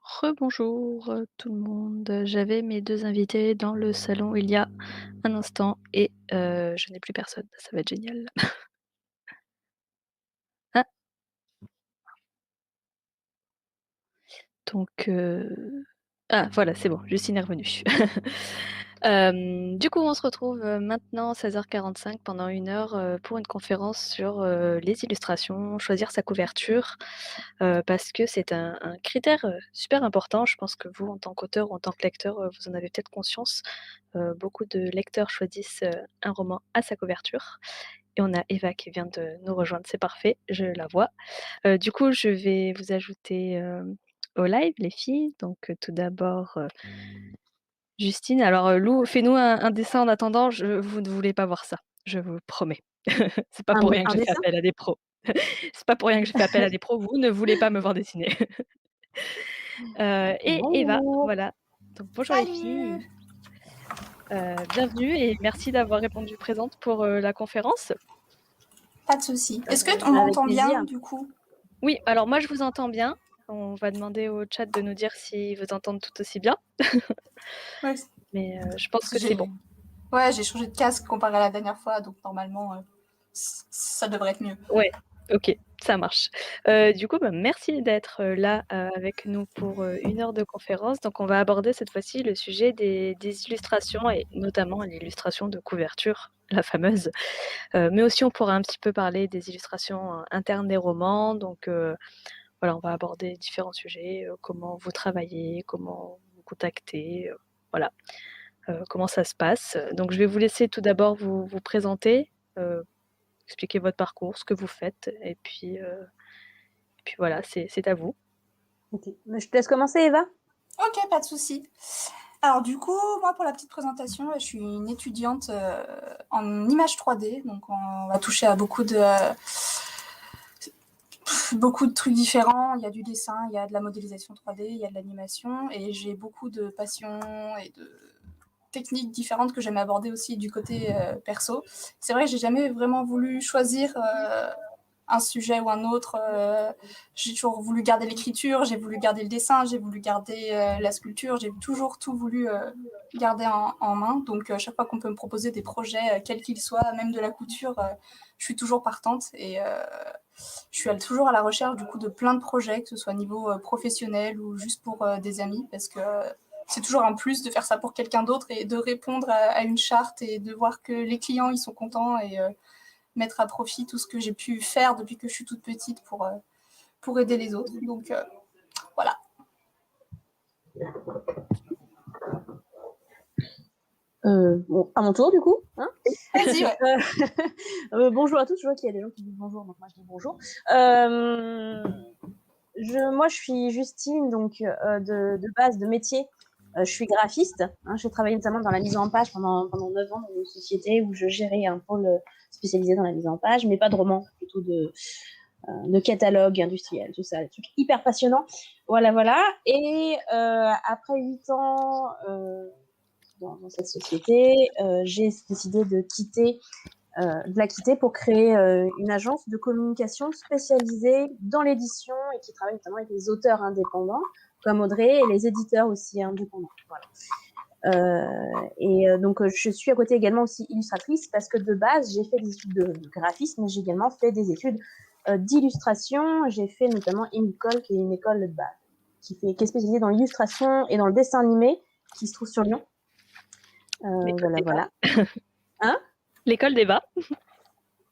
Rebonjour, tout le monde. J'avais mes 2 invités dans le salon il y a un instant et je n'ai plus personne. Ça va être génial. Ah, donc ah voilà, c'est bon, Justine est revenue. Du coup, on se retrouve, maintenant 16h45 pendant 1 heure, pour une conférence sur, les illustrations, choisir sa couverture, parce que c'est un critère, super important. Je pense que vous, en tant qu'auteur ou en tant que lecteur, vous en avez peut-être conscience. Beaucoup de lecteurs choisissent, un roman à sa couverture et on a Eva qui vient de nous rejoindre, c'est parfait, je la vois. Du coup, je vais vous ajouter, au live les filles. Donc, tout d'abord, Justine. Alors, Lou, fais-nous un dessin en attendant, vous ne voulez pas voir ça, je vous promets. C'est pas pour rien que Un j'ai fait dessin? appel à des pros. C'est pas pour rien que j'ai fait appel à des pros, vous ne voulez pas me voir dessiner. Et Eva, Bonjour. voilà. Donc bonjour les Salut! filles. Bienvenue et merci d'avoir répondu présente pour, la conférence. Pas de souci. Est-ce que on Avec m'entend bien plaisir. du coup? Oui, alors moi je vous entends bien. On va demander au chat de nous dire s'ils vous entendent tout aussi bien, Ouais, mais je pense parce que que c'est bon. j'ai changé de casque comparé à la dernière fois, donc normalement ça devrait être mieux. Ouais, OK, ça marche. Du coup, bah, merci d'être, là, avec nous pour, 1 heure de conférence. Donc on va aborder cette fois-ci le sujet des illustrations et notamment l'illustration de couverture, la fameuse. Mais aussi on pourra un petit peu parler des illustrations, internes des romans. Donc voilà, on va aborder différents sujets, comment vous travaillez, comment vous contactez, voilà, comment ça se passe. Donc je vais vous laisser tout d'abord vous présenter, expliquer votre parcours, ce que vous faites et puis voilà, c'est à vous. Ok. Mais je te laisse commencer, Eva. Ok, pas de souci. Alors du coup, moi pour la petite présentation, je suis une étudiante en image 3D, donc on va toucher à beaucoup de trucs différents. Il y a du dessin, il y a de la modélisation 3D, il y a de l'animation, et j'ai beaucoup de passions et de techniques différentes que j'aime aborder aussi du côté perso. C'est vrai que j'ai jamais vraiment voulu choisir un sujet ou un autre. J'ai toujours voulu garder l'écriture, j'ai voulu garder le dessin, j'ai voulu garder la sculpture, j'ai toujours tout voulu garder en main. Donc chaque fois qu'on peut me proposer des projets, quels qu'ils soient, même de la couture, je suis toujours partante et je suis toujours à la recherche du coup de plein de projets, que ce soit au niveau professionnel ou juste pour des amis, parce que c'est toujours un plus de faire ça pour quelqu'un d'autre et de répondre à une charte et de voir que les clients ils sont contents et mettre à profit tout ce que j'ai pu faire depuis que je suis toute petite pour aider les autres. Donc voilà. Bon, à mon tour, du coup. Hein. Vas-y, ouais. Bonjour à tous. Je vois qu'il y a des gens qui disent bonjour, donc moi je dis bonjour. Moi, je suis Justine, donc de base de métier. Je suis graphiste. Hein, j'ai travaillé notamment dans la mise en page pendant 9 ans dans une société où je gérais un pôle spécialisé dans la mise en page, mais pas de romans, plutôt de catalogue industriel, tout ça, des trucs hyper passionnants. Voilà, voilà. Et après 8 ans dans cette société, j'ai décidé de la quitter pour créer une agence de communication spécialisée dans l'édition et qui travaille notamment avec les auteurs indépendants comme Audrey et les éditeurs aussi indépendants. Voilà. Donc je suis à côté également aussi illustratrice parce que de base j'ai fait des études de graphisme, mais j'ai également fait des études d'illustration. J'ai fait notamment une école qui est une école de base qui est spécialisée dans l'illustration et dans le dessin animé qui se trouve sur Lyon. L'école Voilà, d'Eva. voilà. Hein? L'école d'Eva.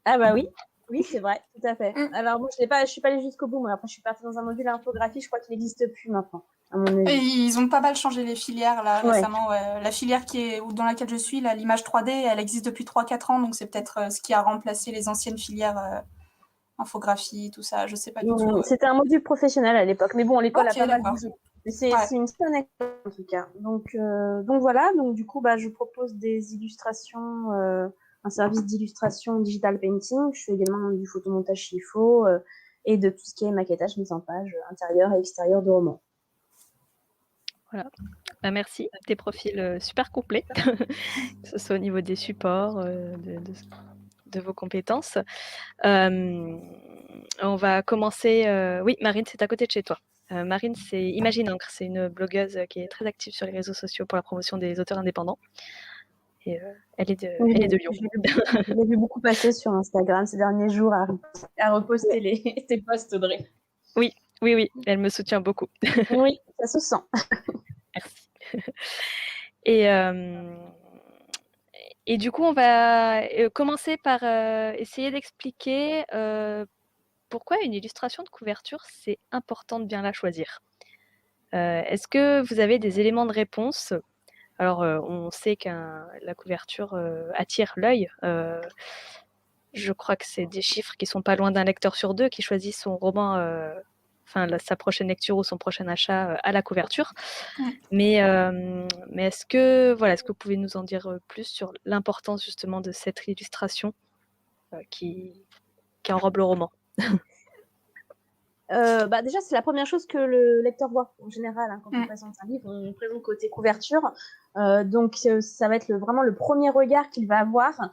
Ah bah oui, oui c'est vrai, tout à fait. Mm. Alors bon, je suis pas allée jusqu'au bout, mais après je suis partie dans un module infographie, je crois qu'il n'existe plus maintenant, à mon Et avis. ils ont pas mal changé les filières là Ouais. récemment. Ouais. La filière dans laquelle je suis, là, l'image 3D, elle existe depuis 3-4 ans, donc c'est peut-être ce qui a remplacé les anciennes filières infographie, tout ça. Je sais pas du tout. C'était un module professionnel à l'époque, mais bon, l'école a Ok, pas mal d'accord. bougé. Mais c'est Ouais. une bonne école en tout cas. Donc voilà, donc du coup, bah, je propose des illustrations, un service d'illustration digital painting. Je fais également du photomontage s'il faut, et de tout ce qui est maquettage, mise en page, intérieur et extérieur de romans. Voilà. Bah, merci, des profils, super complets, que ce soit au niveau des supports, de de vos compétences. On va commencer. Oui, Marine, c'est à côté de chez toi. Marine, c'est Imagine Encre, c'est une blogueuse qui est très active sur les réseaux sociaux pour la promotion des auteurs indépendants. Et elle est de Lyon. Je l'ai vu beaucoup passer sur Instagram ces derniers jours à reposter tes posts, Audrey. Oui, elle me soutient beaucoup. Oui, ça se sent. Merci. Et du coup, on va commencer par essayer d'expliquer pourquoi une illustration de couverture, c'est important de bien la choisir. Est-ce que vous avez des éléments de réponse? Alors, on sait que la couverture attire l'œil. Je crois que c'est des chiffres qui sont pas loin d'un lecteur sur 2 qui choisit son roman, sa prochaine lecture ou son prochain achat à la couverture. Mais est-ce que vous pouvez nous en dire plus sur l'importance justement de cette illustration qui enrobe le roman? Déjà, c'est la première chose que le lecteur voit en général quand on présente un livre. On présente côté couverture, donc ça va être vraiment le premier regard qu'il va avoir.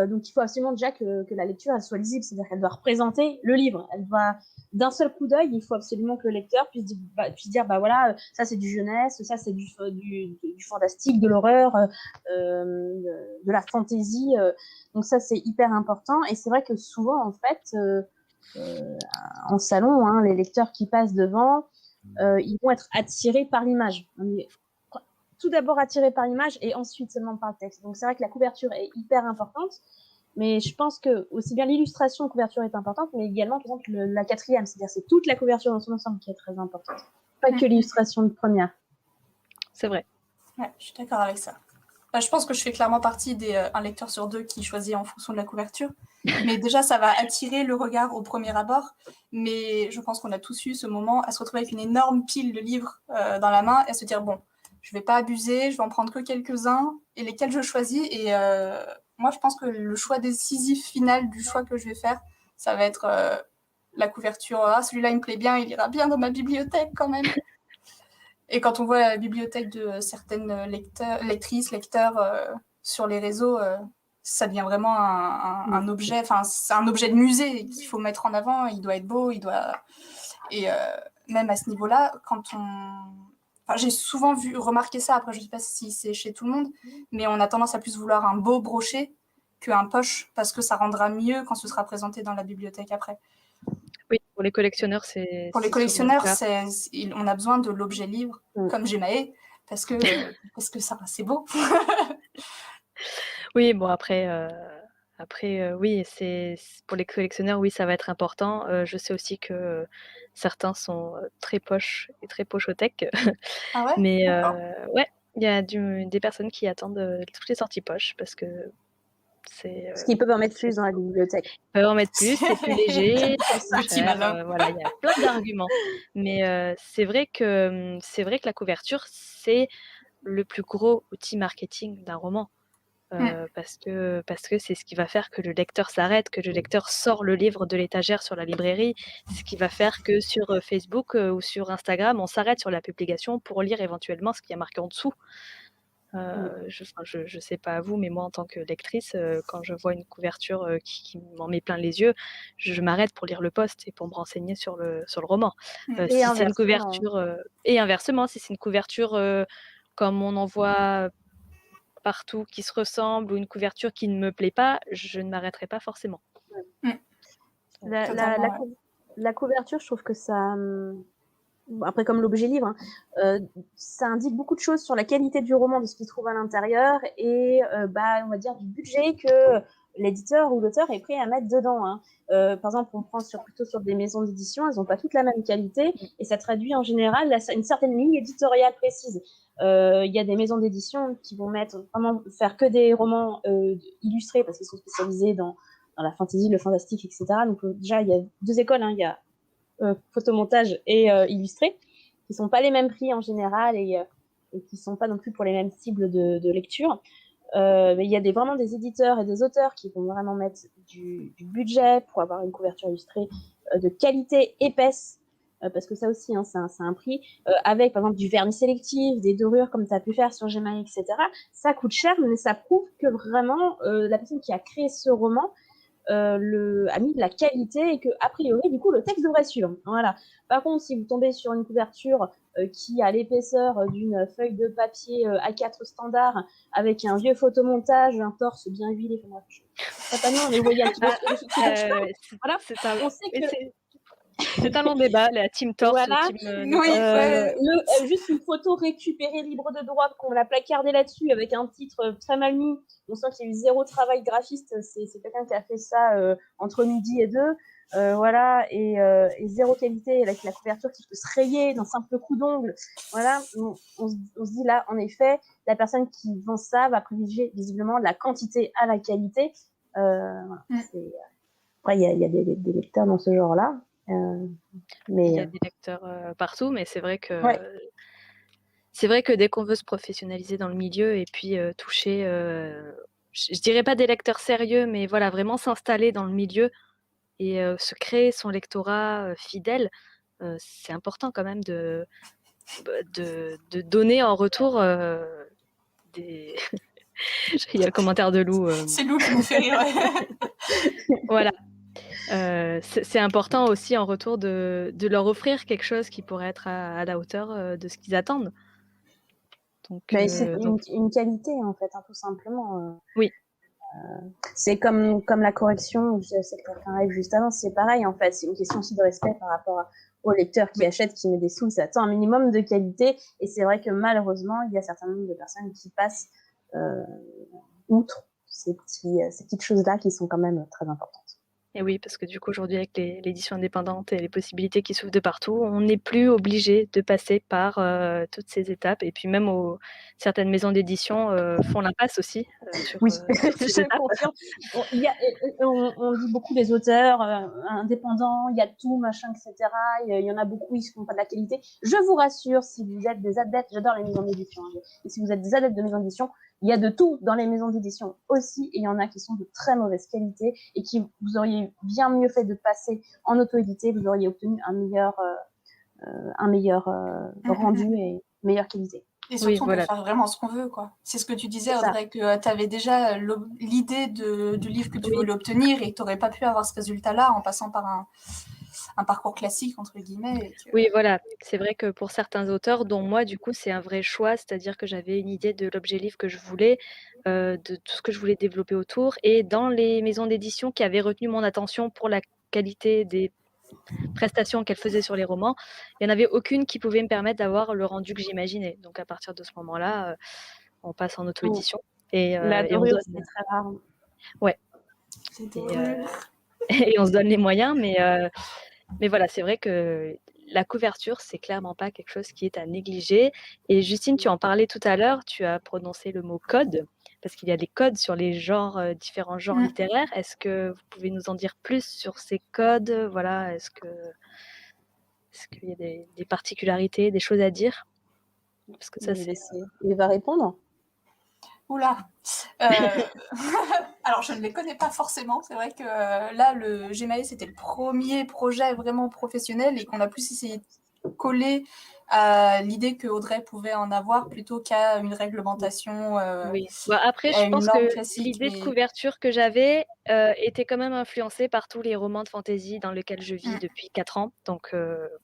Donc il faut absolument déjà que la lecture elle soit lisible, c'est-à-dire qu'elle doit représenter le livre. Elle doit d'un seul coup d'œil, il faut absolument que le lecteur puisse dire voilà, ça c'est du jeunesse, ça c'est du fantastique, de l'horreur, de la fantaisie. Donc ça c'est hyper important. Et c'est vrai que souvent en fait en salon, les lecteurs qui passent devant, ils vont être attirés par l'image. Tout d'abord attirés par l'image et ensuite seulement par le texte. Donc c'est vrai que la couverture est hyper importante, mais je pense que aussi bien l'illustration de couverture est importante, mais également par exemple la quatrième, c'est-à-dire c'est toute la couverture dans son ensemble qui est très importante, pas que l'illustration de première. C'est vrai. Ouais, je suis d'accord avec ça. Je pense que je fais clairement partie un lecteur sur 2 qui choisit en fonction de la couverture. Mais déjà, ça va attirer le regard au premier abord. Mais je pense qu'on a tous eu ce moment à se retrouver avec une énorme pile de livres dans la main et à se dire, bon, je ne vais pas abuser, je vais en prendre que quelques-uns et lesquels je choisis. Et moi, je pense que le choix décisif final du choix que je vais faire, ça va être la couverture. Ah, celui-là, il me plaît bien, il ira bien dans ma bibliothèque quand même. Et quand on voit la bibliothèque de certaines lectrices, lecteurs sur les réseaux, ça devient vraiment un objet. Enfin, c'est un objet de musée qu'il faut mettre en avant. Il doit être beau, et même à ce niveau-là, j'ai souvent remarqué ça. Après, je ne sais pas si c'est chez tout le monde, mais on a tendance à plus vouloir un beau brochet qu'un poche parce que ça rendra mieux quand ce sera présenté dans la bibliothèque après. Oui, pour les collectionneurs, c'est. Pour les collectionneurs, on a besoin de l'objet livre, comme Gemae, parce que ça, c'est beau. Oui, bon, après, oui, c'est pour les collectionneurs, oui, ça va être important. Je sais aussi que certains sont très poches et très pochothèques. Ah ouais? Mais ouais, il y a des personnes qui attendent toutes les sorties poches parce que c'est. Parce qu'ils peuvent en mettre plus dans la bibliothèque. Ils peuvent en mettre plus, c'est plus léger, c'est plus Petit cher. malin. Voilà, il y a plein d'arguments. Mais c'est vrai que la couverture, c'est le plus gros outil marketing d'un roman. Parce que c'est ce qui va faire que le lecteur s'arrête, que le lecteur sort le livre de l'étagère sur la librairie. C'est ce qui va faire que sur Facebook ou sur Instagram, on s'arrête sur la publication pour lire éventuellement ce qu'il y a marqué en dessous. Je sais pas à vous, mais moi en tant que lectrice, quand je vois une couverture qui m'en met plein les yeux, je m'arrête pour lire le post et pour me renseigner sur le roman. Si c'est une couverture et inversement, si c'est une couverture comme on en voit partout qui se ressemble ou une couverture qui ne me plaît pas, je ne m'arrêterai pas forcément. La couverture, je trouve que ça, après comme l'objet livre, ça indique beaucoup de choses sur la qualité du roman, de ce qu'il trouve à l'intérieur et on va dire du budget que l'éditeur ou l'auteur est prêt à mettre dedans. Par exemple, on prend plutôt sur des maisons d'édition, elles n'ont pas toutes la même qualité et ça traduit en général une certaine ligne éditoriale précise. Il y a des maisons d'édition qui vont faire que des romans illustrés parce qu'ils sont spécialisés dans la fantasy, le fantastique, etc. Donc déjà, il y a deux écoles, il y a photomontage et illustré, qui sont pas les mêmes prix en général et qui sont pas non plus pour les mêmes cibles de lecture. Mais il y a vraiment des éditeurs et des auteurs qui vont vraiment mettre du budget pour avoir une couverture illustrée de qualité épaisse, parce que ça aussi, c'est un prix, avec par exemple du vernis sélectif, des dorures comme tu as pu faire sur Gemae, etc. Ça coûte cher, mais ça prouve que vraiment la personne qui a créé ce roman a mis de la qualité et que a priori, du coup, le texte devrait suivre. Voilà. Par contre, si vous tombez sur une couverture qui a l'épaisseur d'une feuille de papier A4 standard avec un vieux photomontage, un torse bien huilé, enfin, pas tellement, mais vous voyez un petit peu ce dont je parle. Voilà. On sait que c'est un long débat, la team torse voilà. ou team no Oui, torse. ouais. Juste une photo récupérée libre de droit, qu'on l'a placardée là-dessus avec un titre très mal mis. On sent qu'il y a eu zéro travail graphiste. C'est quelqu'un qui a fait ça entre midi et 2. Voilà, et zéro qualité avec la couverture qui peut se rayer d'un simple coup d'ongle. Voilà, on se dit là, en effet, la personne qui vend ça va privilégier visiblement la quantité à la qualité. Voilà, après, il y a des lecteurs dans ce genre-là. Mais il y a des lecteurs partout, mais c'est vrai que ouais. c'est vrai que dès qu'on veut se professionnaliser dans le milieu et puis toucher, je dirais pas des lecteurs sérieux, mais voilà, vraiment s'installer dans le milieu et se créer son lectorat fidèle, c'est important quand même de donner en retour des. Il y a le commentaire de Lou. C'est Lou qui me fait rire. Ouais. Voilà. C'est important aussi en retour de leur offrir quelque chose qui pourrait être à la hauteur de ce qu'ils attendent. Donc, c'est une qualité, en fait, hein, tout simplement. Oui. C'est comme la correction, je sais que quelqu'un arrive juste avant, c'est pareil, en fait. C'est une question aussi de respect par rapport au lecteur qui achète, qui met des sous, ça attend un minimum de qualité. Et c'est vrai que malheureusement, il y a un certain nombre de personnes qui passent outre ces petites choses-là qui sont quand même très importantes. Et oui, parce que du coup, aujourd'hui, avec l'édition indépendante et les possibilités qui s'ouvrent de partout, on n'est plus obligé de passer par toutes ces étapes. Et puis même certaines maisons d'édition font l'impasse aussi sur, Oui, sur ces je étapes. confirme. On dit beaucoup des auteurs indépendants, il y a tout, machin, etc. Il y en a beaucoup, ils ne font pas de la qualité. Je vous rassure, si vous êtes des adeptes, j'adore les maisons d'édition, hein, et si vous êtes des adeptes de maisons d'édition, il y a de tout dans les maisons d'édition aussi, et il y en a qui sont de très mauvaise qualité, et qui vous auriez bien mieux fait de passer en auto-édité, vous auriez obtenu un meilleur rendu et meilleure qualité. Et surtout, Oui, on voilà. peut faire vraiment ce qu'on veut, quoi. C'est ce que tu disais, Audrey, que tu avais déjà l'idée du livre que tu voulais obtenir et que tu n'aurais pas pu avoir ce résultat-là en passant par un parcours classique, entre guillemets. Oui, voilà. C'est vrai que pour certains auteurs, dont moi, du coup, c'est un vrai choix, c'est-à-dire que j'avais une idée de l'objet livre que je voulais, de tout ce que je voulais développer autour. Et dans les maisons d'édition qui avaient retenu mon attention pour la qualité des prestations qu'elles faisaient sur les romans, il n'y en avait aucune qui pouvait me permettre d'avoir le rendu que j'imaginais. Donc à partir de ce moment-là, on passe en auto-édition. Et la on dorure, donne... c'est très rare. Ouais. Et on se donne les moyens, mais voilà, c'est vrai que la couverture, c'est clairement pas quelque chose qui est à négliger. Et Justine, tu en parlais tout à l'heure, tu as prononcé le mot code, parce qu'il y a des codes sur les genres, différents genres littéraires. Est-ce que vous pouvez nous en dire plus sur ces codes? Voilà, est-ce qu'il y a des particularités, des choses à dire? Parce que ça, il va répondre. Oula. Alors, je ne les connais pas forcément. C'est vrai que là, le GMAE, c'était le premier projet vraiment professionnel et qu'on a plus essayé de coller à l'idée que Audrey pouvait en avoir plutôt qu'à une réglementation. Oui. Bah, après, je pense que l'idée de couverture que j'avais était quand même influencée par tous les romans de fantasy dans lesquels je vis depuis 4 ans. Donc,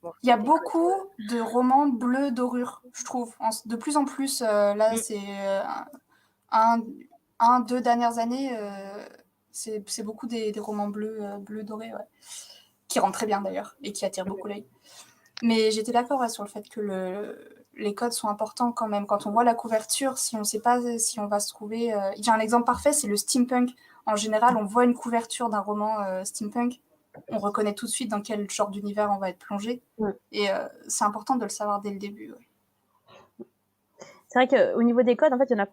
bon, il y a beaucoup de romans bleus dorure, je trouve. De plus en plus, là, c'est deux dernières années, c'est beaucoup des romans bleus dorés, ouais. Qui rendent très bien d'ailleurs et qui attirent beaucoup l'œil. Mais j'étais d'accord sur le fait que les codes sont importants quand même. Quand on voit la couverture, si on ne sait pas si on va se trouver... Il y a un exemple parfait, c'est le steampunk. En général, on voit une couverture d'un roman steampunk, on reconnaît tout de suite dans quel genre d'univers on va être plongé. Et c'est important de le savoir dès le début. Ouais. C'est vrai qu'au niveau des codes, en fait, il y en a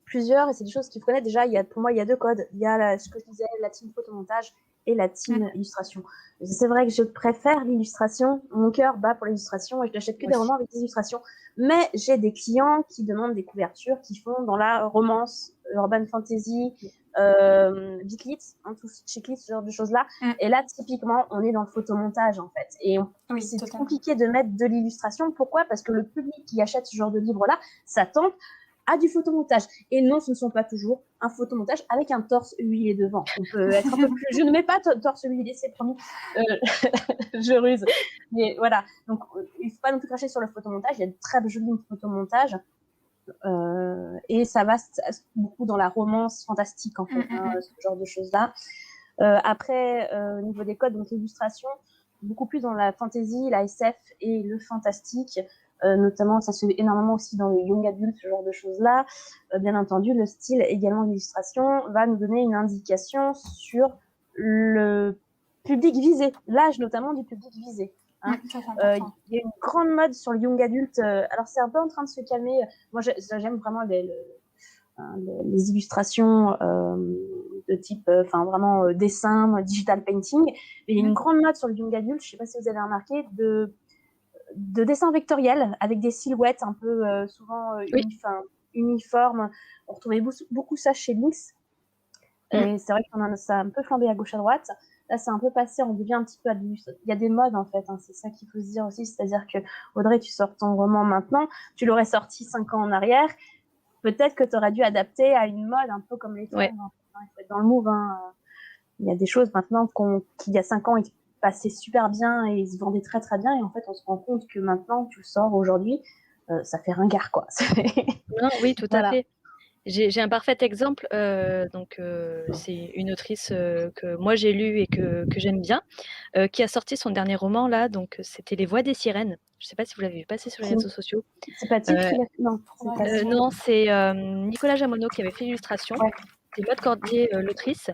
plusieurs, et c'est des choses qu'il faut connaître. Déjà, pour moi, il y a 2 codes. Il y a ce que je disais, la team photomontage et la team illustration. C'est vrai que je préfère l'illustration. Mon cœur bat pour l'illustration et je n'achète que des romans avec des illustrations. Mais j'ai des clients qui demandent des couvertures qui font dans la romance, urban fantasy, bitlit, chicklit, ce genre de choses-là. Et là, typiquement, on est dans le photomontage, en fait. Et c'est compliqué de mettre de l'illustration. Pourquoi ? Parce que le public qui achète ce genre de livre-là s'attend à du photomontage. Et non, ce ne sont pas toujours un photomontage avec un torse huilé devant. On peut être un peu plus... Je ne mets pas torse huilé, c'est promis. Je ruse. Mais voilà. Donc, il ne faut pas non plus cracher sur le photomontage. Il y a de très jolis photomontages. Et ça va beaucoup dans la romance fantastique, en fait, ce genre de choses-là. Après, au niveau des codes, donc l'illustration, beaucoup plus dans la fantasy, la SF et le fantastique. Notamment, ça se fait énormément aussi dans le young adult, ce genre de choses-là. Bien entendu, le style également d'illustration va nous donner une indication sur le public visé, l'âge notamment du public visé. Hein. Il y a une grande mode sur le young adult. Alors, c'est un peu en train de se calmer. Moi, j'aime vraiment les illustrations de type, vraiment dessin, digital painting. Mais il y a une grande mode sur le young adult, je ne sais pas si vous avez remarqué, de dessin vectoriel avec des silhouettes un peu souvent uniformes. On retrouvait beaucoup ça chez Lynx. Et c'est vrai que ça a un peu flambé à gauche à droite. Là, c'est un peu passé, on devient un petit peu adulte. Il y a des modes, en fait, hein, c'est ça qu'il faut se dire aussi. C'est-à-dire que, Audrey, tu sors ton roman maintenant, tu l'aurais sorti 5 ans en arrière, peut-être que tu aurais dû adapter à une mode un peu comme les films. Hein. Il faut être dans le move. Hein. Il y a des choses maintenant qu'il y a 5 ans, ils passaient super bien et ils se vendaient très très bien. Et en fait, on se rend compte que maintenant, tu le sors aujourd'hui, ça fait ringard, quoi. Non, oui, tout à fait. J'ai un parfait exemple. C'est une autrice que moi j'ai lue et que j'aime bien, qui a sorti son dernier roman là. Donc c'était Les Voix des sirènes. Je ne sais pas si vous l'avez vu passer sur les réseaux sociaux. C'est pas Tiff qui l'a fait. Non, non, c'est Nicolas Jamono qui avait fait l'illustration. Ouais. C'est Maud Cordier, l'autrice.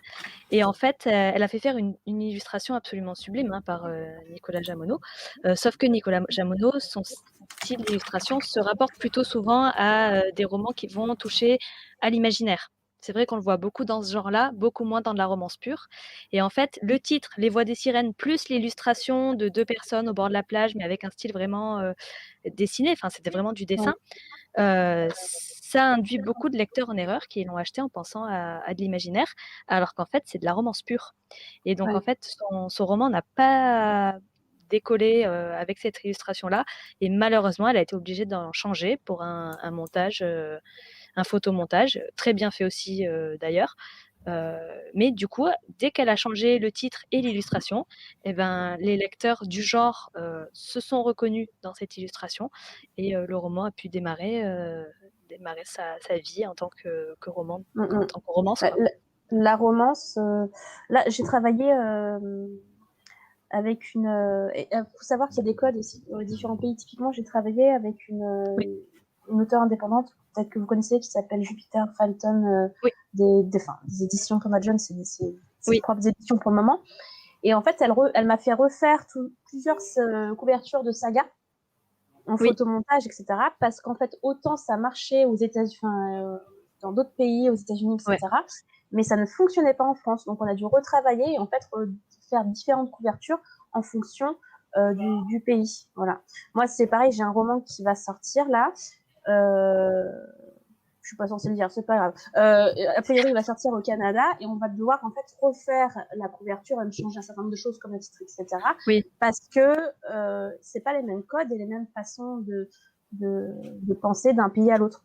Et en fait, elle a fait faire une illustration absolument sublime par Nicolas Jamono. Sauf que Nicolas Jamono, son style d'illustration se rapporte plutôt souvent à des romans qui vont toucher à l'imaginaire. C'est vrai qu'on le voit beaucoup dans ce genre-là, beaucoup moins dans de la romance pure. Et en fait, le titre, Les Voix des sirènes, plus l'illustration de 2 personnes au bord de la plage, mais avec un style vraiment dessiné, enfin c'était vraiment du dessin, ça induit beaucoup de lecteurs en erreur qui l'ont acheté en pensant à de l'imaginaire, alors qu'en fait, c'est de la romance pure. Et donc, en fait, son roman n'a pas décollé avec cette illustration-là. Et malheureusement, elle a été obligée d'en changer pour un montage, un photomontage, très bien fait aussi d'ailleurs. Mais du coup, dès qu'elle a changé le titre et l'illustration, les lecteurs du genre se sont reconnus dans cette illustration et le roman a pu démarrer sa vie en tant que roman, en tant que romance. Quoi. La romance, là, j'ai travaillé avec une... Il faut savoir qu'il y a des codes aussi dans les différents pays. Typiquement, j'ai travaillé avec une auteure indépendante, peut-être que vous connaissez, qui s'appelle Jupiter Falton, des éditions Thomas Jones, c'est ses propres éditions pour le moment. Et en fait, elle m'a fait refaire plusieurs couvertures de saga en photomontage, etc. Parce qu'en fait, autant ça marchait aux États-Unis, dans d'autres pays, aux États-Unis, etc. Mais ça ne fonctionnait pas en France. Donc, on a dû retravailler et en fait faire différentes couvertures en fonction du pays. Voilà. Moi, c'est pareil, j'ai un roman qui va sortir là. Je suis pas censée le dire, c'est pas grave. A priori, il va sortir au Canada et on va devoir en fait refaire la couverture et me changer un certain nombre de choses comme le titre, etc. Parce que c'est pas les mêmes codes et les mêmes façons de penser d'un pays à l'autre.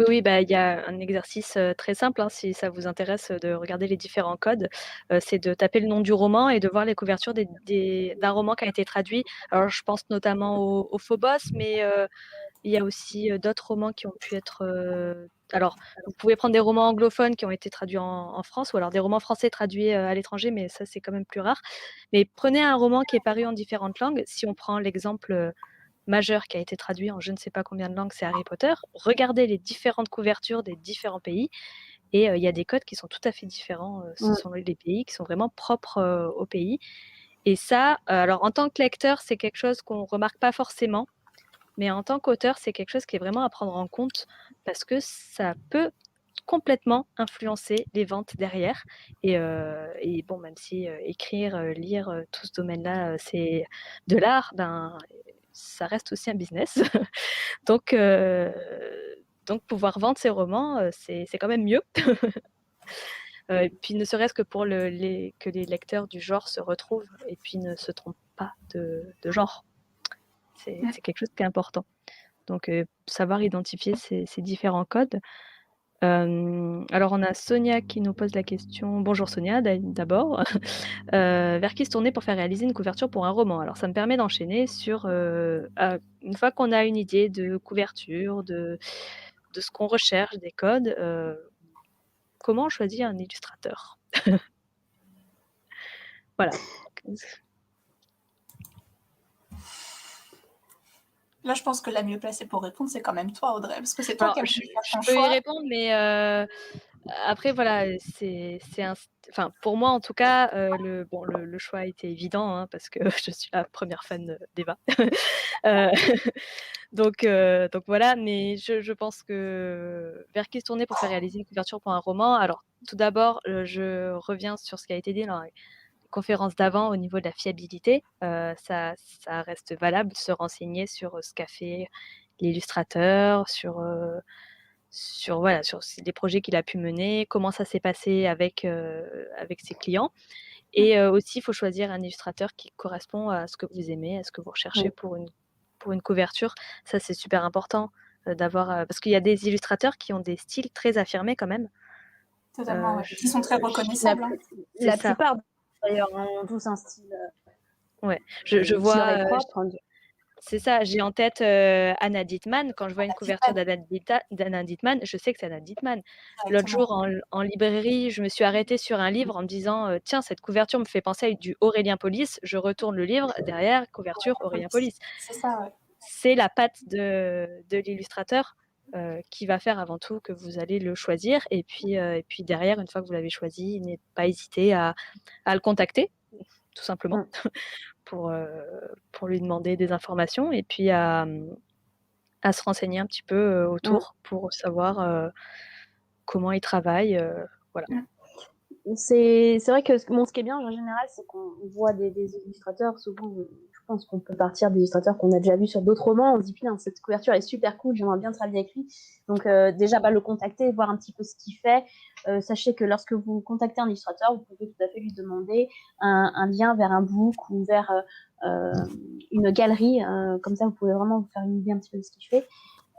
Oui, il y a un exercice très simple, si ça vous intéresse de regarder les différents codes, c'est de taper le nom du roman et de voir les couvertures d'un roman qui a été traduit. Alors, je pense notamment au Phobos, mais il y a aussi d'autres romans qui ont pu être... alors, vous pouvez prendre des romans anglophones qui ont été traduits en France, ou alors des romans français traduits à l'étranger, mais ça, c'est quand même plus rare. Mais prenez un roman qui est paru en différentes langues. Si on prend l'exemple majeur qui a été traduit en je ne sais pas combien de langues, c'est Harry Potter. Regardez les différentes couvertures des différents pays et il y a des codes qui sont tout à fait différents. Ce sont les pays qui sont vraiment propres au pays. Et ça, alors en tant que lecteur, c'est quelque chose qu'on ne remarque pas forcément, mais en tant qu'auteur, c'est quelque chose qui est vraiment à prendre en compte parce que ça peut complètement influencer les ventes derrière. Et bon, même si écrire, lire, tout ce domaine-là, c'est de l'art, ça reste aussi un business. Donc pouvoir vendre ses romans, c'est quand même mieux. Et puis ne serait-ce que pour que les lecteurs du genre se retrouvent et puis ne se trompent pas de genre. C'est quelque chose qui est important. Donc savoir identifier ces différents codes. Alors on a Sonia qui nous pose la question bonjour Sonia d'abord. Vers qui se tourner pour faire réaliser une couverture pour un roman? Alors ça me permet d'enchaîner sur, une fois qu'on a une idée de couverture, de ce qu'on recherche, des codes, comment on choisit un illustrateur? Voilà. Là, je pense que la mieux placée pour répondre, c'est quand même toi, Audrey, parce que c'est toi Alors qui as je voulu faire je ton peux y choix. répondre, mais après voilà, c'est un enfin pour moi en tout cas, le choix a été évident, hein, parce que je suis la première fan d'Eva. Heu, donc voilà, mais je pense que vers qui se tourner pour faire réaliser une couverture pour un roman? Alors tout d'abord, je reviens sur ce qui a été dit dans la conférence d'avant au niveau de la fiabilité. Ça reste valable de se renseigner sur, ce qu'a fait l'illustrateur, sur voilà, sur les projets qu'il a pu mener, comment ça s'est passé avec ses clients et aussi il faut choisir un illustrateur qui correspond à ce que vous aimez, à ce que vous recherchez Oui. pour une couverture. Ça, c'est super important, d'avoir, parce qu'il y a des illustrateurs qui ont des styles très affirmés quand même. Totalement, ouais. Je Qui sont très La, reconnaissables. Hein. C'est la ça, plupart d'ailleurs ont tous un style ouais. Je qui leur est vois, propre. c'est ça, j'ai en tête, Anna Dittmann. Quand je vois une couverture d'Anna Dittmann, je sais que c'est Anna Dittmann. L'autre Directement. jour en librairie, je me suis arrêtée sur un livre en me disant, «Tiens, cette couverture me fait penser à du Aurélien Polis». Je retourne le livre, derrière, couverture Aurélien Polis. C'est ça, ouais. C'est la patte de l'illustrateur, qui va faire avant tout que vous allez le choisir et puis derrière, une fois que vous l'avez choisi, n'hésitez pas à hésiter à le contacter, tout simplement, Mm. pour lui demander des informations et puis à se renseigner un petit peu, Mm. autour pour savoir, comment il travaille, voilà. Mm. C'est vrai que ce qui est bien en général, c'est qu'on voit des illustrateurs. Souvent, je pense qu'on peut partir d'illustrateurs qu'on a déjà vus sur d'autres romans. On se dit, putain, cette couverture est super cool, j'aimerais bien travailler avec lui. Donc, déjà, le contacter, voir un petit peu ce qu'il fait. Sachez que lorsque vous contactez un illustrateur, vous pouvez tout à fait lui demander un lien vers un book ou vers une galerie. Comme ça, vous pouvez vraiment vous faire une idée un petit peu de ce qu'il fait.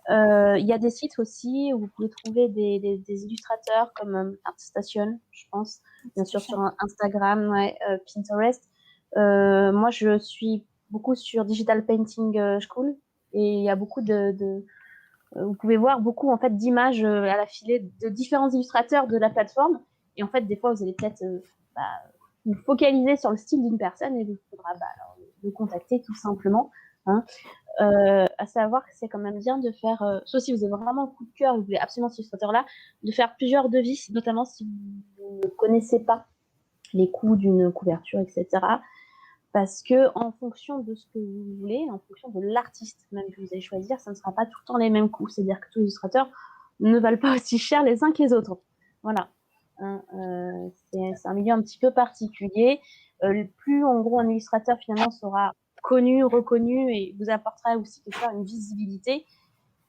Il y a des sites aussi où vous pouvez trouver des illustrateurs comme ArtStation, je pense, bien sûr sur Instagram, ouais, Pinterest. Moi, je suis beaucoup sur Digital Painting School et il y a beaucoup vous pouvez voir beaucoup en fait d'images à la filée de différents illustrateurs de la plateforme. Et en fait, des fois, vous allez peut-être vous focaliser sur le style d'une personne et il faudra alors, le contacter tout simplement. Hein. À savoir que c'est quand même bien de faire, sauf si vous avez vraiment un coup de cœur et vous voulez absolument ce illustrateur-là, de faire plusieurs devis, notamment si vous ne connaissez pas les coûts d'une couverture, etc. Parce que en fonction de ce que vous voulez, en fonction de l'artiste même que vous allez choisir, ça ne sera pas tout le temps les mêmes coûts. C'est-à-dire que tous les illustrateurs ne valent pas aussi cher les uns que les autres. Voilà. Hein, c'est un milieu un petit peu particulier. Plus en gros un illustrateur finalement sera connu, reconnu et vous apportera aussi quelque part une visibilité,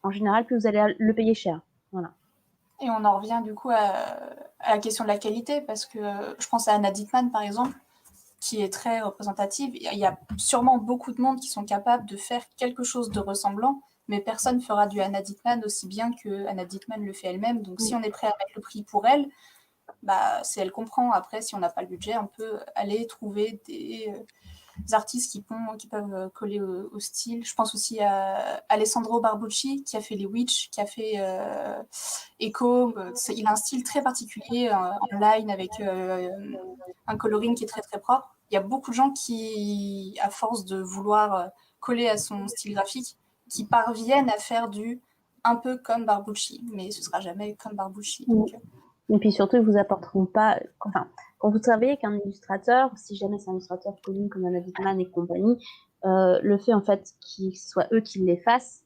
en général, plus vous allez le payer cher. Voilà. Et on en revient du coup à la question de la qualité, parce que je pense à Anna Dittmann par exemple, qui est très représentative. Il y a sûrement beaucoup de monde qui sont capables de faire quelque chose de ressemblant, mais personne ne fera du Anna Dittmann aussi bien que Anna Dittmann le fait elle-même. Donc si on est prêt à mettre le prix pour elle, bah, c'est elle comprend. Après, si on n'a pas le budget, on peut aller trouver des artistes qui peuvent coller au style. Je pense aussi à Alessandro Barbucci, qui a fait les Witch, qui a fait Echo. Il a un style très particulier en line avec un coloring qui est très très propre. Il y a beaucoup de gens qui, à force de vouloir coller à son style graphique, qui parviennent à faire du un peu comme Barbucci, mais ce sera jamais comme Barbucci. Donc, et puis surtout, ils vous apporteront pas. Enfin, quand vous travaillez avec un illustrateur, si jamais c'est un illustrateur connu comme Anna Dittmann et compagnie, le fait en fait que ce soit eux qui les fassent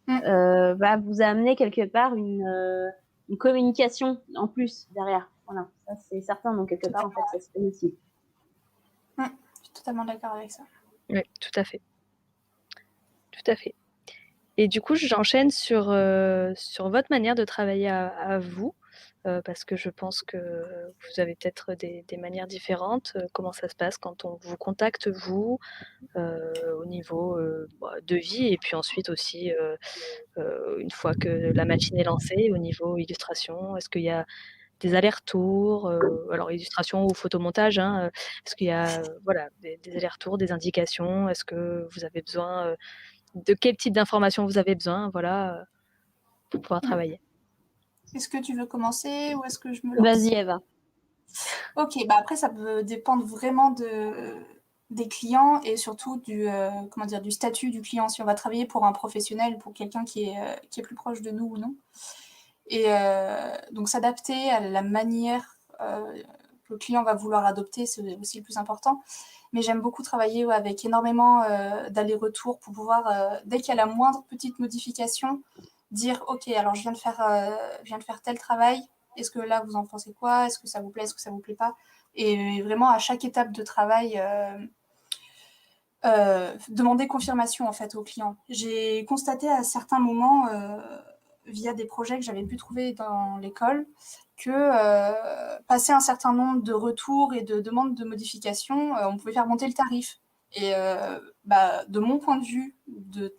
va vous amener quelque part une communication en plus derrière. Voilà, ça c'est certain. Donc quelque part en fait, ça se fait aussi. je suis totalement d'accord avec ça. Oui, tout à fait. Tout à fait. Et du coup, j'enchaîne sur votre manière de travailler à vous. parce que je pense que vous avez peut-être des manières différentes. Comment ça se passe quand on vous contacte vous, au niveau, devis et puis ensuite aussi, une fois que la machine est lancée, au niveau illustration? Est-ce qu'il y a des allers-retours, alors illustration ou photomontage, hein, est-ce qu'il y a, voilà, des allers-retours, des indications? Est-ce que vous avez besoin, de quel type d'informations vous avez besoin, voilà, pour pouvoir Mmh. travailler? Est-ce que tu veux commencer ou est-ce que je me lance? Vas-y, Eva. Ok, bah après, ça peut dépendre vraiment des clients et surtout comment dire, du statut du client, si on va travailler pour un professionnel, pour quelqu'un qui est plus proche de nous ou non. Et donc, s'adapter à la manière que le client va vouloir adopter, c'est aussi le plus important. Mais j'aime beaucoup travailler avec énormément d'allers-retours pour pouvoir, dès qu'il y a la moindre petite modification, dire ok, alors je viens de faire tel travail, est-ce que là vous en pensez quoi, est-ce que ça vous plaît, est-ce que ça vous plaît pas, et vraiment à chaque étape de travail demander confirmation en fait au client. J'ai constaté à certains moments via des projets que j'avais pu trouver dans l'école que passer un certain nombre de retours et de demandes de modification, on pouvait faire monter le tarif. Et de mon point de vue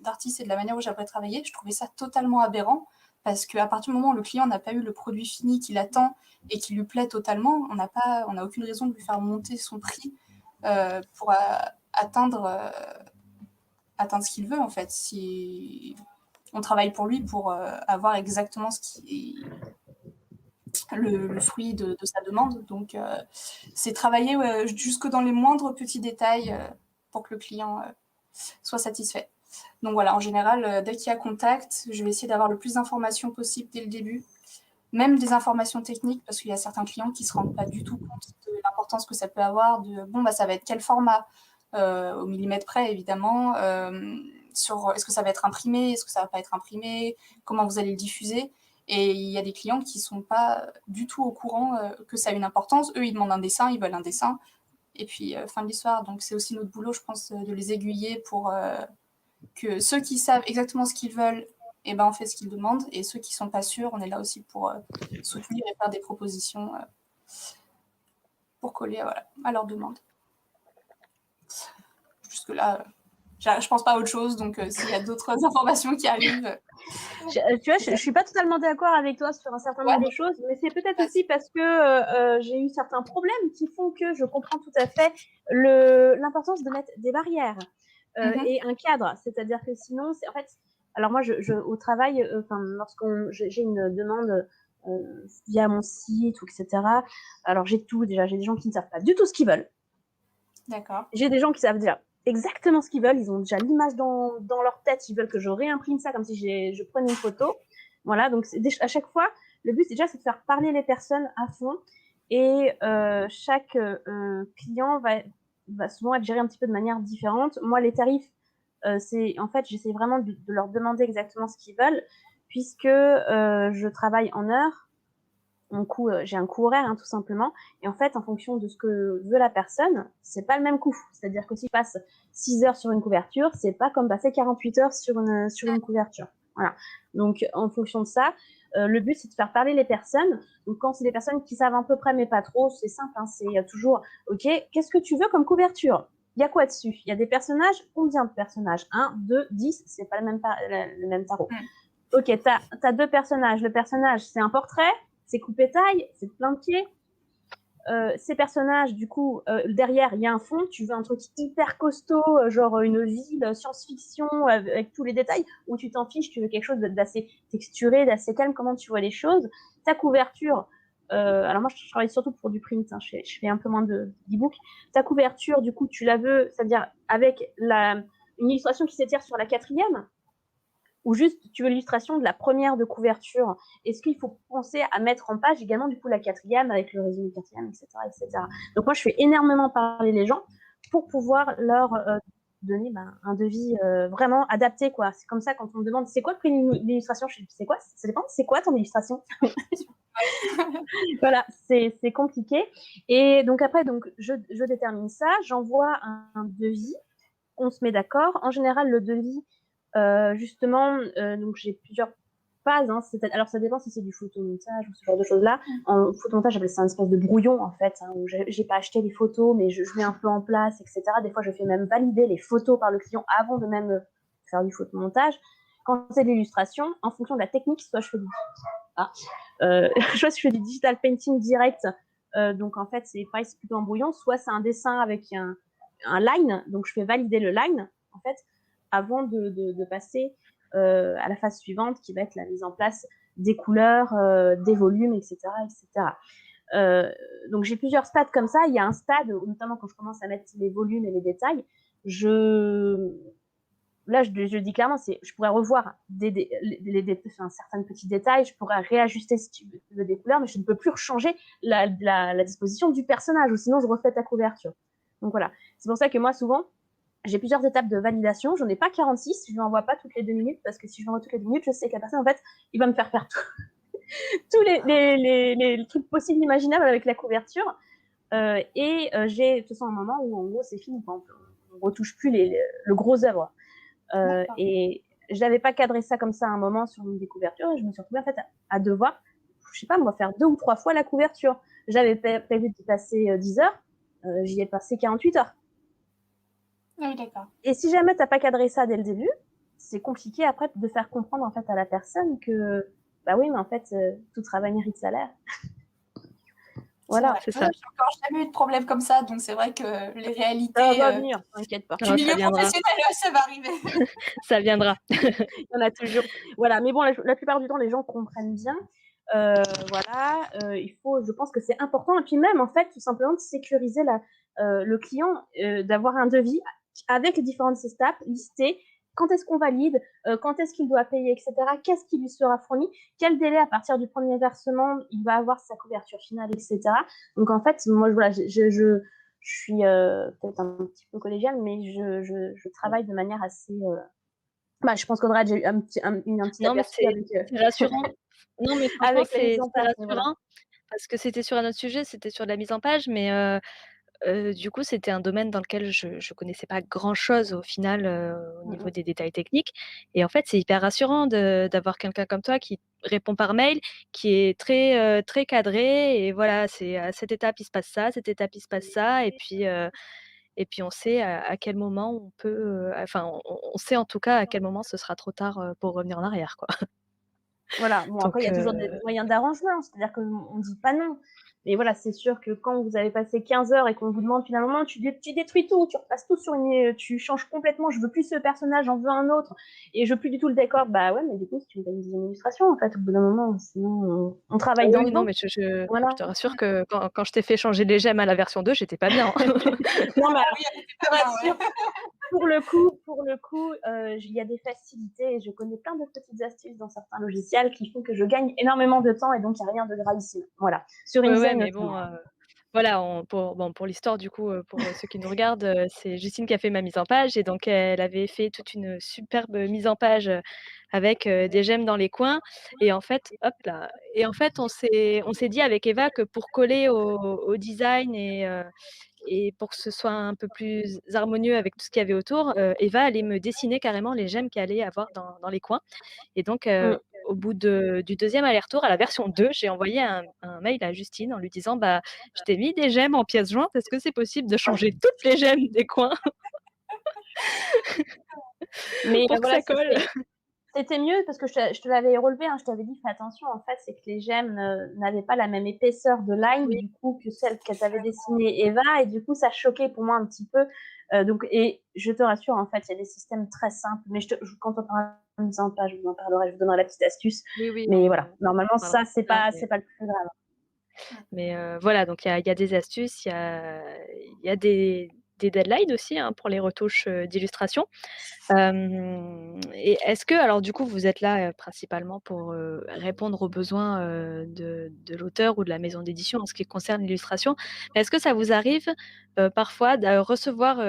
d'artiste et de la manière où j'aimerais travailler, je trouvais ça totalement aberrant parce qu'à partir du moment où le client n'a pas eu le produit fini qu'il attend et qui lui plaît totalement, on n'a aucune raison de lui faire monter son prix pour atteindre, atteindre ce qu'il veut en fait. Si on travaille pour lui pour avoir exactement ce qui le fruit de sa demande. Donc, c'est travailler jusque dans les moindres petits détails pour que le client soit satisfait. Donc voilà, en général, dès qu'il y a contact, je vais essayer d'avoir le plus d'informations possible dès le début, même des informations techniques, parce qu'il y a certains clients qui ne se rendent pas du tout compte de l'importance que ça peut avoir, ça va être quel format, au millimètre près, évidemment, sur est-ce que ça va être imprimé, est-ce que ça va pas être imprimé, comment vous allez le diffuser. Et il y a des clients qui ne sont pas du tout au courant que ça a une importance. Eux, ils demandent un dessin, ils veulent un dessin, et puis fin de l'histoire. Donc c'est aussi notre boulot, je pense, de les aiguiller pour que ceux qui savent exactement ce qu'ils veulent, eh ben, on fait ce qu'ils demandent, et ceux qui ne sont pas sûrs, on est là aussi pour soutenir et faire des propositions pour coller voilà, à leurs demandes. Jusque-là, je pense pas à autre chose, donc s'il y a d'autres informations qui arrivent. Tu vois, je suis pas totalement d'accord avec toi sur un certain nombre de choses, mais c'est peut-être aussi parce que j'ai eu certains problèmes qui font que je comprends tout à fait l'importance de mettre des barrières et un cadre. C'est-à-dire que sinon, en fait, alors moi, au travail, j'ai une demande via mon site, ou etc. Alors j'ai tout déjà, j'ai des gens qui ne savent pas du tout ce qu'ils veulent. D'accord. J'ai des gens qui savent déjà exactement ce qu'ils veulent, ils ont déjà l'image dans leur tête, ils veulent que je réimprime ça comme si je prenais une photo. Voilà, donc à chaque fois, le but déjà c'est de faire parler les personnes à fond, et chaque client va souvent être géré un petit peu de manière différente. Moi, les tarifs, en fait, j'essaie vraiment de leur demander exactement ce qu'ils veulent, puisque je travaille en heures. J'ai un coût horaire, hein, tout simplement. Et en fait, en fonction de ce que veut la personne, c'est pas le même coût. C'est-à-dire que si je passe 6 heures sur une couverture, c'est pas comme passer 48 heures sur une couverture. Voilà. Donc, en fonction de ça, le but, c'est de faire parler les personnes. Donc, quand c'est des personnes qui savent à peu près, mais pas trop, c'est simple, hein, c'est toujours, OK, qu'est-ce que tu veux comme couverture? Il y a quoi dessus? Il y a des personnages? Combien de personnages? 1, 2, 10, c'est pas le même tarot. OK, t'as 2 personnages. Le personnage, c'est un portrait, c'est coupé taille, c'est plein de pieds. Ces personnages, du coup, derrière, il y a un fond. Tu veux un truc hyper costaud, genre une ville science-fiction avec tous les détails, ou tu t'en fiches, tu veux quelque chose d'assez texturé, d'assez calme. Comment tu vois les choses? Ta couverture, alors moi, je travaille surtout pour du print, hein, je fais un peu moins d'e-book. Ta couverture, du coup, tu la veux, c'est-à-dire avec une illustration qui s'étire sur la 4e, ou juste tu veux l'illustration de la première de couverture. Est-ce qu'il faut penser à mettre en page également du coup la 4e avec le résumé 4e, etc., etc. Donc moi, je fais énormément parler les gens pour pouvoir leur donner un devis vraiment adapté, quoi. C'est comme ça, quand on me demande c'est quoi le prix de l'illustration, je dis c'est quoi? Ça dépend, c'est quoi ton illustration? Voilà, c'est compliqué. Et donc après, je détermine ça, j'envoie un devis, on se met d'accord. En général, le devis, justement, donc j'ai plusieurs phase, hein. Alors ça dépend si c'est du photomontage ou ce genre de choses-là. Mmh. En photomontage, j'appelle ça un espèce de brouillon en fait, hein, où j'ai pas acheté les photos, mais je mets un peu en place, etc. Des fois, je fais même valider les photos par le client avant de même faire du photomontage. Quand c'est de l'illustration, en fonction de la technique, soit je fais du soit je fais du digital painting direct, donc en fait c'est pareil, c'est plutôt un brouillon, soit c'est un dessin avec un line, donc je fais valider le line en fait avant de passer à la phase suivante qui va être la mise en place des couleurs, des volumes, etc., etc. Donc j'ai plusieurs stades comme ça. Il y a un stade où, notamment quand je commence à mettre les volumes et les détails, là, je dis clairement, je pourrais revoir certains petits détails, je pourrais réajuster si tu veux des couleurs, mais je ne peux plus changer la disposition du personnage, ou sinon je refais ta couverture. Donc voilà. C'est pour ça que moi, souvent, j'ai plusieurs étapes de validation. J'en ai pas 46, je n'envoie pas toutes les 2 minutes, parce que si je l'envoie toutes les 2 minutes, je sais que la personne, en fait, il va me faire tous les trucs possibles, imaginables avec la couverture. J'ai de toute façon un moment où, en gros, c'est fini. On ne retouche plus le gros œuvre. Et je n'avais pas cadré ça comme ça à un moment sur une des couvertures, et je me suis retrouvée en fait à devoir, je sais pas moi, faire 2 ou 3 fois la couverture. J'avais prévu d'y passer 10 heures, j'y ai passé 48 heures. Ah oui, d'accord. Et si jamais t'as pas cadré ça dès le début, c'est compliqué après de faire comprendre en fait à la personne que bah oui, mais en fait tout travail mérite salaire. Voilà, c'est ça. J'ai encore jamais eu de problème comme ça, donc c'est vrai que les réalités ça va venir, t'inquiète pas. du milieu professionnel, ça va arriver. Ça viendra. Il y en a toujours. Voilà, mais bon, la plupart du temps, les gens comprennent bien. Voilà, je pense que c'est important. Et puis même, en fait, tout simplement, de sécuriser le client, d'avoir un devis avec les différentes étapes listées. Quand est-ce qu'on valide, quand est-ce qu'il doit payer, etc. Qu'est-ce qui lui sera fourni, quel délai à partir du premier versement il va avoir sa couverture finale, etc. Donc en fait, moi, voilà, je suis peut-être un petit peu collégiale, mais je travaille de manière assez je pense qu'Audrey a déjà eu un petit Non, mais aperçu avec, c'est rassurant. Non, mais franchement, avec la mise c'est en place, mais voilà. rassurant parce que c'était sur un autre sujet, c'était sur la mise en page, mais du coup, c'était un domaine dans lequel je connaissais pas grand-chose au final, au Mmh niveau mh. des détails techniques et en fait, c'est hyper rassurant d'avoir quelqu'un comme toi qui répond par mail, qui est très cadré et voilà, c'est à cette étape, il se passe ça, à cette étape, il se passe ça et puis on sait à quel moment on peut, enfin, on sait en tout cas à quel moment ce sera trop tard, pour revenir en arrière, quoi. Voilà, bon après il Donc y a toujours des moyens d'arrangement, c'est-à-dire qu'on dit pas non. Mais voilà, c'est sûr que quand vous avez passé 15 heures et qu'on vous demande finalement tu détruis tout, tu repasses tout sur tu changes complètement, je veux plus ce personnage, j'en veux un autre et je veux plus du tout le décor, bah ouais, mais du coup, si tu me donnes des illustrations en fait, au bout d'un moment, sinon on ah travaille dans oui, le non, vent. mais je Voilà. te rassure que quand je t'ai fait changer les gemmes à la version 2, j'étais pas bien, hein. Non, mais Ah alors, oui, elle était je pas te bien, rassure, ouais. pour le coup, il y a des facilités et je connais plein de petites astuces dans certains logiciels qui font que je gagne énormément de temps et donc il y a rien de gravissime. Voilà, sur Ouais, ouais, InDesign mais notamment. bon, voilà, pour l'histoire du coup, pour, ceux qui nous regardent, c'est Justine qui a fait ma mise en page et donc elle avait fait toute une superbe mise en page, avec, des gemmes dans les coins et en fait, hop là et en fait, on s'est dit avec Eva que pour coller au design et pour que ce soit un peu plus harmonieux avec tout ce qu'il y avait autour, Eva allait me dessiner carrément les gemmes qu'il allait avoir dans les coins et donc Mmh. au bout du deuxième aller-retour à la version 2, j'ai envoyé un mail à Justine en lui disant: «Bah, je t'ai mis des gemmes en pièces jointes, est-ce que c'est possible de changer toutes les gemmes des coins Mais pour que voilà, ça colle?» c'était mieux parce que je te l'avais relevé, hein, je t'avais dit: «Fais attention, en fait, c'est que les gemmes n'avaient pas la même épaisseur de line, Oui, du coup, que celle que t'avait dessinée Eva et du coup, ça choquait pour moi un petit peu». Donc et je te rassure, en fait, il y a des systèmes très simples, mais quand on parlera de mise en page, je vous en parlerai, je vous donnerai la petite astuce. oui, oui, Mais voilà, normalement, on parlera ça, c'est de ça, pas mais c'est pas le plus grave. voilà, donc il y a des astuces, il y a des deadlines aussi, hein, pour les retouches, d'illustration. Et est-ce que alors du coup vous êtes là, principalement pour, répondre aux besoins, de l'auteur ou de la maison d'édition en ce qui concerne l'illustration. Mais est-ce que ça vous arrive, parfois de recevoir,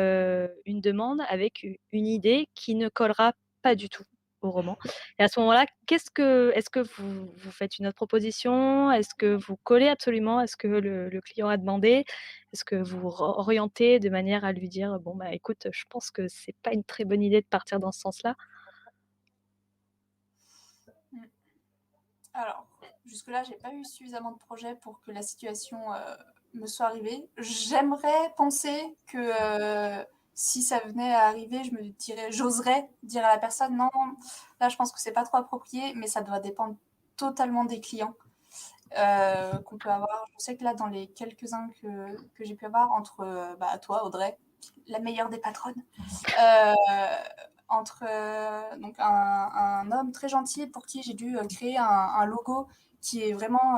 une demande avec une idée qui ne collera pas du tout au roman? Et à ce moment-là, est-ce que vous faites une autre proposition? Est-ce que vous collez absolument à ce que le client a demandé? Est-ce que vous orientez de manière à lui dire: «Bon, bah, écoute, je pense que c'est pas une très bonne idée de partir dans ce sens-là»? Mmh. Alors, jusque-là, j'ai pas eu suffisamment de projets pour que la situation me soit arrivée. J'aimerais penser que si ça venait à arriver, j'oserais dire à la personne non, là je pense que c'est pas trop approprié, mais ça doit dépendre totalement des clients qu'on peut avoir. Je sais que là, dans les quelques-uns que j'ai pu avoir, entre toi, Audrey, la meilleure des patronnes, euh, entre donc un homme très gentil pour qui j'ai dû créer un logo qui est vraiment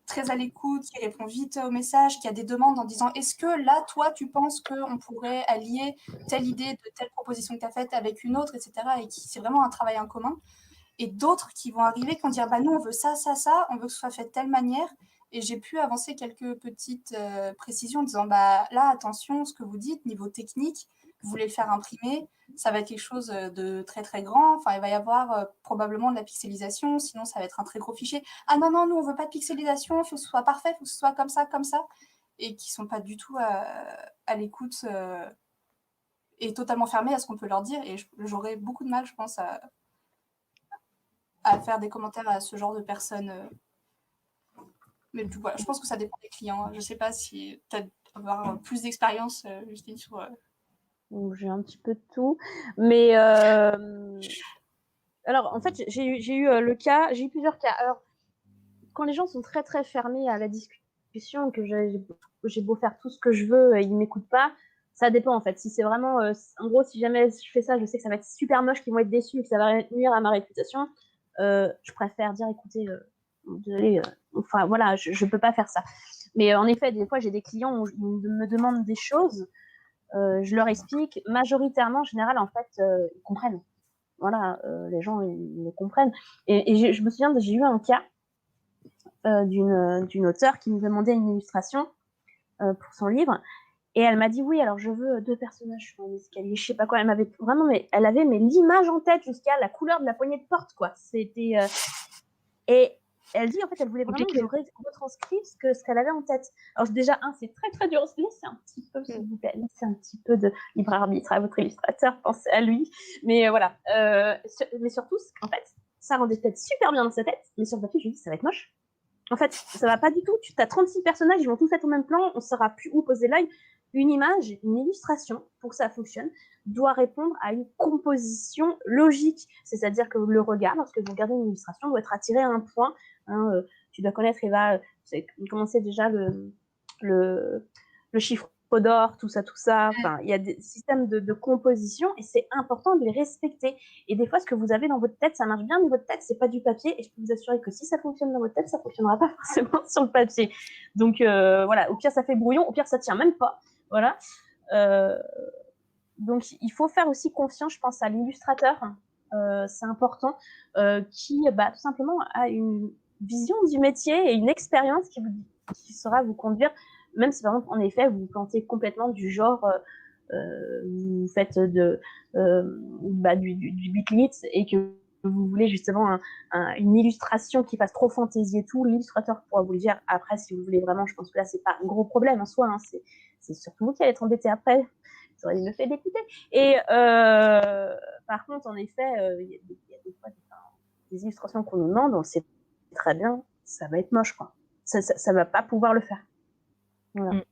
très à l'écoute, qui répond vite aux messages, qui a des demandes en disant est-ce que là, toi, tu penses qu'on pourrait allier telle idée de telle proposition que tu as faite avec une autre, etc. Et qui c'est vraiment un travail en commun. Et d'autres qui vont arriver, qui vont dire bah nous, on veut ça, ça, ça, on veut que ce soit fait de telle manière. Et j'ai pu avancer quelques petites précisions en disant bah là, attention, ce que vous dites, niveau technique, vous voulez le faire imprimer, ça va être quelque chose de très très grand. Enfin, il va y avoir probablement de la pixelisation, sinon ça va être un très gros fichier. Ah non, non, nous, on veut pas de pixelisation, il faut que ce soit parfait, il faut que ce soit comme ça, comme ça. Et qui sont pas du tout à l'écoute et totalement fermés à ce qu'on peut leur dire. Et j'aurais beaucoup de mal, je pense, à faire des commentaires à ce genre de personnes. Mais voilà, je pense que ça dépend des clients. Je ne sais pas si tu as avoir plus d'expérience, Justine, sur. Donc, j'ai un petit peu de tout. Mais alors, en fait, j'ai eu le cas, j'ai eu plusieurs cas. Alors, quand les gens sont très très fermés à la discussion, que j'ai beau faire tout ce que je veux, ils m'écoutent pas. Ça dépend en fait. Si c'est vraiment, en gros, si jamais je fais ça, je sais que ça va être super moche, qu'ils vont être déçus, que ça va nuire à ma réputation. Je préfère dire, écoutez, désolé, enfin voilà, je peux pas faire ça. Mais en effet, des fois, j'ai des clients où ils me demandent des choses, je leur explique. Majoritairement, en général, en fait, ils comprennent. Voilà, les gens ils me comprennent. Et je me souviens, j'ai eu un cas d'une auteure qui me demandait une illustration pour son livre. Et elle m'a dit oui, alors je veux 2 personnages sur un escalier, je sais pas quoi. Elle m'avait vraiment, mais elle avait l'image en tête jusqu'à la couleur de la poignée de porte, quoi. C'était et elle dit en fait, elle voulait vraiment que je retranscrive ce qu'elle avait en tête. Alors déjà, c'est très très dur. Laissez un petit peu, s'il vous plaît, laissez un petit peu de libre arbitre à votre illustrateur, pensez à lui. Mais voilà. Mais surtout, en fait, ça rendait peut-être super bien dans sa tête, mais sur le papier, je lui dis ça va être moche. En fait, ça va pas du tout. Tu as 36 personnages, ils vont tous être au même plan, on ne saura plus où poser l'œil. Une image, une illustration, pour que ça fonctionne, doit répondre à une composition logique. C'est-à-dire que le regard, lorsque vous regardez une illustration, doit être attiré à un point. Tu dois connaître, Eva, comment c'est déjà le chiffre d'or, tout ça, tout ça. Enfin, il y a des systèmes de composition et c'est important de les respecter. Et des fois, ce que vous avez dans votre tête, ça marche bien dans votre tête, c'est pas du papier. Et je peux vous assurer que si ça fonctionne dans votre tête, ça fonctionnera pas forcément sur le papier. Donc voilà, au pire, ça fait brouillon, au pire, ça tient même pas. Voilà. Donc il faut faire aussi confiance, je pense, à l'illustrateur. C'est important, qui tout simplement a une vision du métier et une expérience qui saura vous conduire, même si par exemple, en effet, vous vous plantez complètement du genre, vous faites du Bitlit et que vous voulez justement une illustration qui fasse trop fantaisie et tout, l'illustrateur pourra vous le dire. Après, si vous voulez vraiment, je pense que là, c'est pas un gros problème en soi, c'est surtout vous qui allez être embêté après. Vous auriez mieux fait d'écouter. Et par contre, en effet, il y a des fois des illustrations qu'on nous demande, on sait très bien, ça va être moche, quoi. Ça va pas pouvoir le faire. Voilà.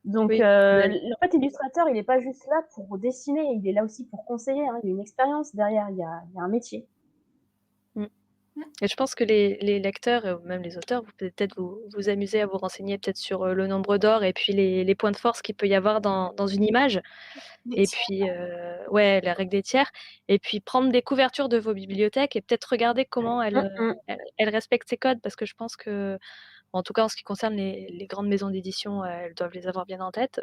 Donc, Oui. en fait, l'illustrateur, il n'est pas juste là pour dessiner, il est là aussi pour conseiller. Il y a une expérience derrière, il y a un métier. Et je pense que les lecteurs, ou même les auteurs, vous pouvez peut-être vous amuser à vous renseigner peut-être sur le nombre d'or et puis les points de force qu'il peut y avoir dans une image. Et puis, ouais, la règle des tiers. Et puis prendre des couvertures de vos bibliothèques et peut-être regarder comment elles respectent ces codes, parce que je pense que, en tout cas en ce qui concerne les grandes maisons d'édition, elles doivent les avoir bien en tête.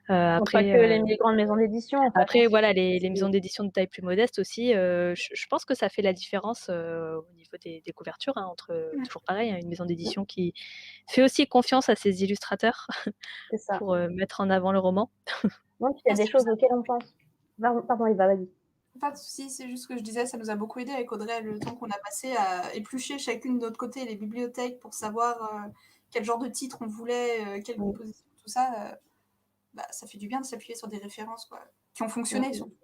Pas que les grandes maisons d'édition. Après, voilà, les maisons d'édition de taille plus modeste aussi, je pense que ça fait la différence au niveau des couvertures, hein, entre, toujours pareil, hein, une maison d'édition qui fait aussi confiance à ses illustrateurs pour mettre en avant le roman. Donc, il y a des choses auxquelles on pense. Pardon, Eva, vas-y. Pas de soucis, c'est juste que je disais, ça nous a beaucoup aidé avec Audrey, le temps qu'on a passé à éplucher chacune de notre côté les bibliothèques pour savoir quel genre de titre on voulait, quelle composition, tout ça. Ça fait du bien de s'appuyer sur des références qui ont fonctionné. Surtout.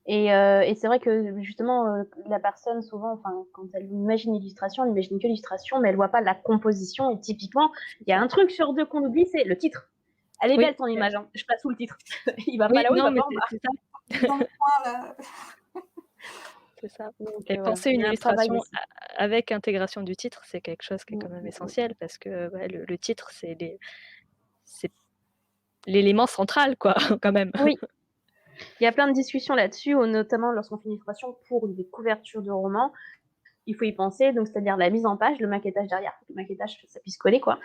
Et c'est vrai que justement, la personne, souvent, quand elle imagine l'illustration, elle imagine que l'illustration, mais elle voit pas la composition. Et typiquement, il y a un truc sur deux qu'on oublie, c'est le titre. Elle est Oui, belle ton image, hein. Je passe sous le titre. Il va pas oui, là-haut, il non, va mais pas en bas. c'est ça, Dans le coin, là. c'est ça. Donc Et voilà, penser il une y a un travail illustration aussi. avec intégration du titre, c'est quelque chose qui est Mm, quand même mm, mm. essentiel parce que ouais, le titre, c'est l'élément central, quoi, quand même. Oui, il y a plein de discussions là-dessus, notamment lorsqu'on fait une illustration pour des couvertures de romans. Il faut y penser, donc c'est-à-dire la mise en page, le maquettage derrière, le maquettage, ça puisse coller, quoi.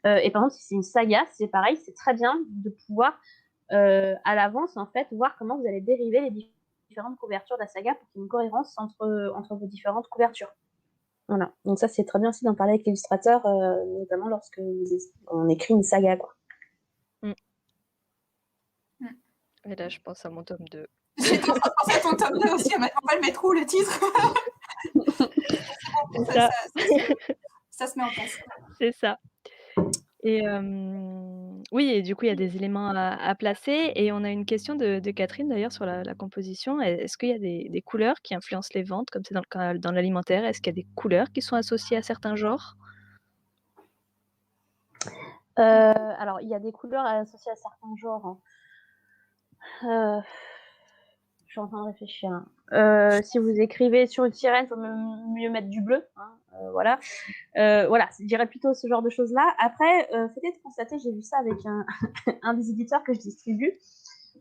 Et par exemple, si c'est une saga, c'est pareil, c'est très bien de pouvoir, à l'avance, en fait, voir comment vous allez dériver les différentes couvertures de la saga pour qu'il y ait une cohérence entre vos différentes couvertures. Voilà. Donc ça, c'est très bien aussi d'en parler avec l'illustrateur, notamment lorsque on écrit une saga, quoi. Et là, je pense à mon tome 2. J'étais en train de penser à ton tome 2 aussi, mais on va le mettre où, le titre? C'est ça. Ça se met en place. C'est ça. Et oui, et du coup, il y a des éléments à placer et on a une question de Catherine d'ailleurs sur la composition. Est-ce qu'il y a des couleurs qui influencent les ventes comme c'est dans le cas dans l'alimentaire? Est-ce qu'il y a des couleurs qui sont associées à certains genres? Alors, il y a des couleurs associées à certains genres, hein. Je suis en train de réfléchir, hein. Si vous écrivez sur une sirène, il faut mieux mettre du bleu, hein, voilà. Voilà, je dirais plutôt ce genre de choses-là. Après, peut-être constater, j'ai vu ça avec un des éditeurs que je distribue.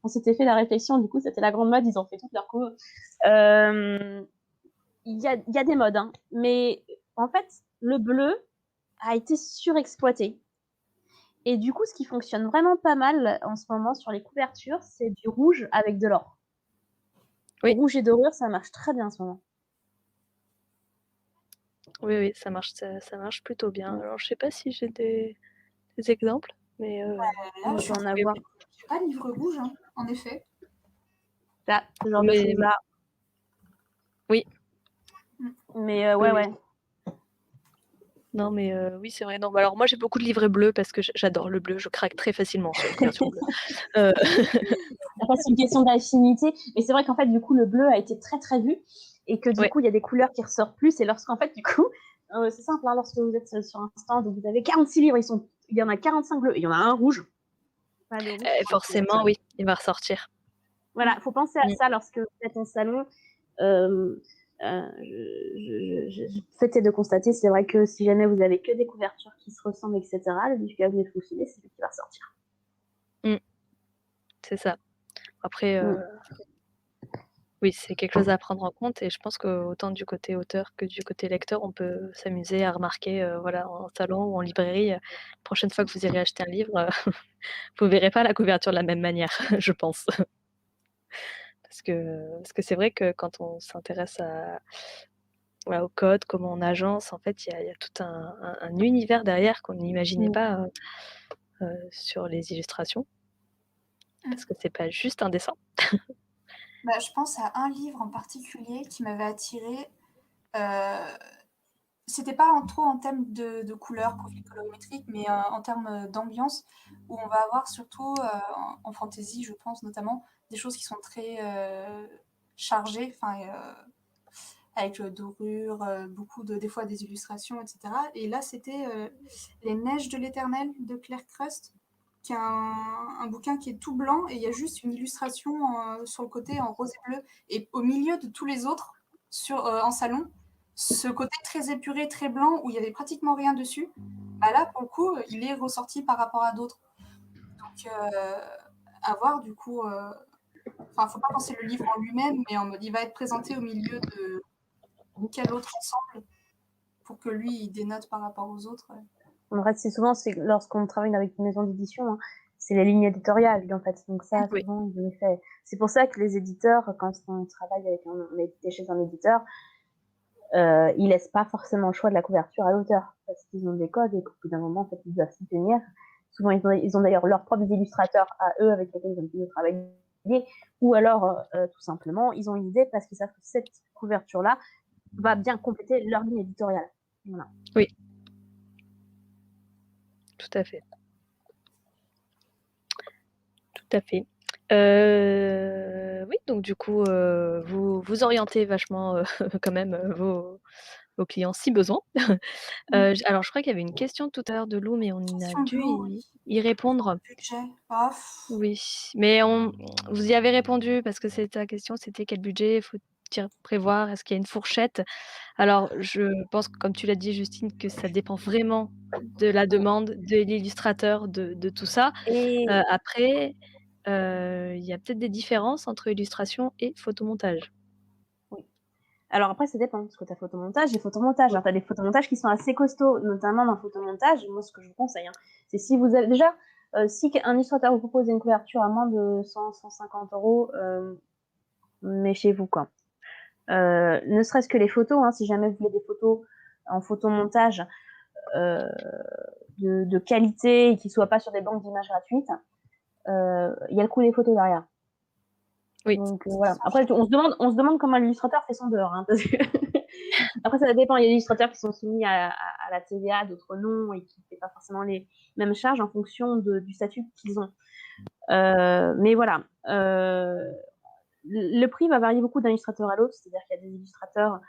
On s'était fait la réflexion, du coup, c'était la grande mode, ils ont fait toute leur cours. Il y a des modes, hein, mais en fait, le bleu a été surexploité. Et du coup, ce qui fonctionne vraiment pas mal en ce moment sur les couvertures, c'est du rouge avec de l'or. Oui. Rouge et dorure, ça marche très bien en ce moment. Oui, oui, ça marche plutôt bien. Alors, je sais pas si j'ai des exemples, mais Là, on je peut en oui, avoir. j'ai pas livre rouge, hein, en effet. Là, ce genre de mais choses-là. oui, Mais oui, ouais, oui. ouais. Non, mais oui, c'est vrai. Non, bah, alors moi, j'ai beaucoup de livrets bleus parce que j'adore le bleu. Je craque très facilement sur une couverture bleue. Après, c'est une question d'affinité. Mais c'est vrai qu'en fait, du coup, le bleu a été très, très vu. Et que du Ouais. coup, il y a des couleurs qui ressortent plus. Et lorsqu'en fait, du coup, c'est simple, hein, lorsque vous êtes sur un stand, vous avez 46 livres, il y en a 45 bleus et il y en a un rouge. Bah, le rouge, Forcément, oui, il va ressortir. voilà, il faut penser à Mm. ça lorsque vous êtes en salon. Faites de constater, c'est vrai que si jamais vous avez que des couvertures qui se ressemblent, etc., le livre qui va venir fonctionner, c'est lui qui va ressortir. C'est ça. Après, Mm. oui, c'est quelque chose à prendre en compte et je pense qu'autant du côté auteur que du côté lecteur, on peut s'amuser à remarquer, voilà, en salon ou en librairie, la prochaine fois que vous irez acheter un livre, vous verrez pas la couverture de la même manière, je pense. Parce que c'est vrai que quand on s'intéresse voilà, au code, comment on agence, en fait, il y a tout un univers derrière qu'on n'imaginait pas, sur les illustrations. Parce que c'est pas juste un dessin. Bah, je pense à un livre en particulier qui m'avait attirée. C'était pas trop en termes de couleurs, profil colorimétrique, mais en termes d'ambiance, où on va avoir surtout, en fantasy, je pense notamment, des choses qui sont très chargées, avec dorure, beaucoup des fois des illustrations, etc. Et là, c'était Les Neiges de l'Éternel de Claire Crust, qui est un bouquin qui est tout blanc et il y a juste une illustration sur le côté en rose et bleu. Et au milieu de tous les autres, en salon, ce côté très épuré, très blanc, où il y avait pratiquement rien dessus, bah là, pour le coup, il est ressorti par rapport à d'autres. Donc, à voir, du coup. Enfin, faut pas penser le livre en lui-même, mais en mode, il va être présenté au milieu de quel autre ensemble pour que lui, il dénote par rapport aux autres. En fait, c'est lorsqu'on travaille avec une maison d'édition, hein, c'est les lignes éditoriales, en fait. Donc ça, Oui. souvent, il est fait. C'est pour ça que les éditeurs, quand on travaille on est édité chez un éditeur, ils laissent pas forcément le choix de la couverture à l'auteur, parce qu'ils ont des codes et qu'au bout d'un moment, en fait, ils doivent s'y tenir. Souvent, ils ont d'ailleurs leurs propres illustrateurs à eux avec lesquels ils ont pu travailler, ou alors, tout simplement, ils ont une idée parce qu'ils savent que cette couverture-là va bien compléter leur ligne éditoriale. Voilà. Oui. Tout à fait. Tout à fait. Oui, donc du coup, vous orientez vachement, quand même, vos clients si besoin. J alors je crois qu'il y avait une question tout à l'heure de Lou, mais on a Question de dû l'eau, y répondre. budget. Oh, Oui, mais vous y avez répondu parce que c'était la question, c'était quel budget faut-il prévoir? Est-ce qu'il y a une fourchette? Alors je pense que comme tu l'as dit Justine, que ça dépend vraiment de la demande, de l'illustrateur, de tout ça. Et Après, il y a peut-être des différences entre illustration et photomontage. oui. Alors après, ça dépend, parce que tu as photomontage et photomontage. Oui. Tu as des photomontages qui sont assez costauds, notamment dans le photomontage. Moi, ce que je vous conseille, c'est si vous avez déjà, si un illustrateur vous propose une couverture à moins de 100-150 €, méfiez-vous, quoi. Ne serait-ce que les photos, si jamais vous voulez des photos en photomontage de qualité et qui ne soient pas sur des banques d'images gratuites, il y a le coût des photos derrière. Oui. Donc voilà. Après, on se demande comment l'illustrateur fait son beurre. Parce que après, ça dépend. Il y a des illustrateurs qui sont soumis à la TVA, d'autres non, et qui ne paient pas forcément les mêmes charges en fonction du statut qu'ils ont. Mais voilà. Le prix va varier beaucoup d'un illustrateur à l'autre. C'est-à-dire qu'il y a des illustrateurs,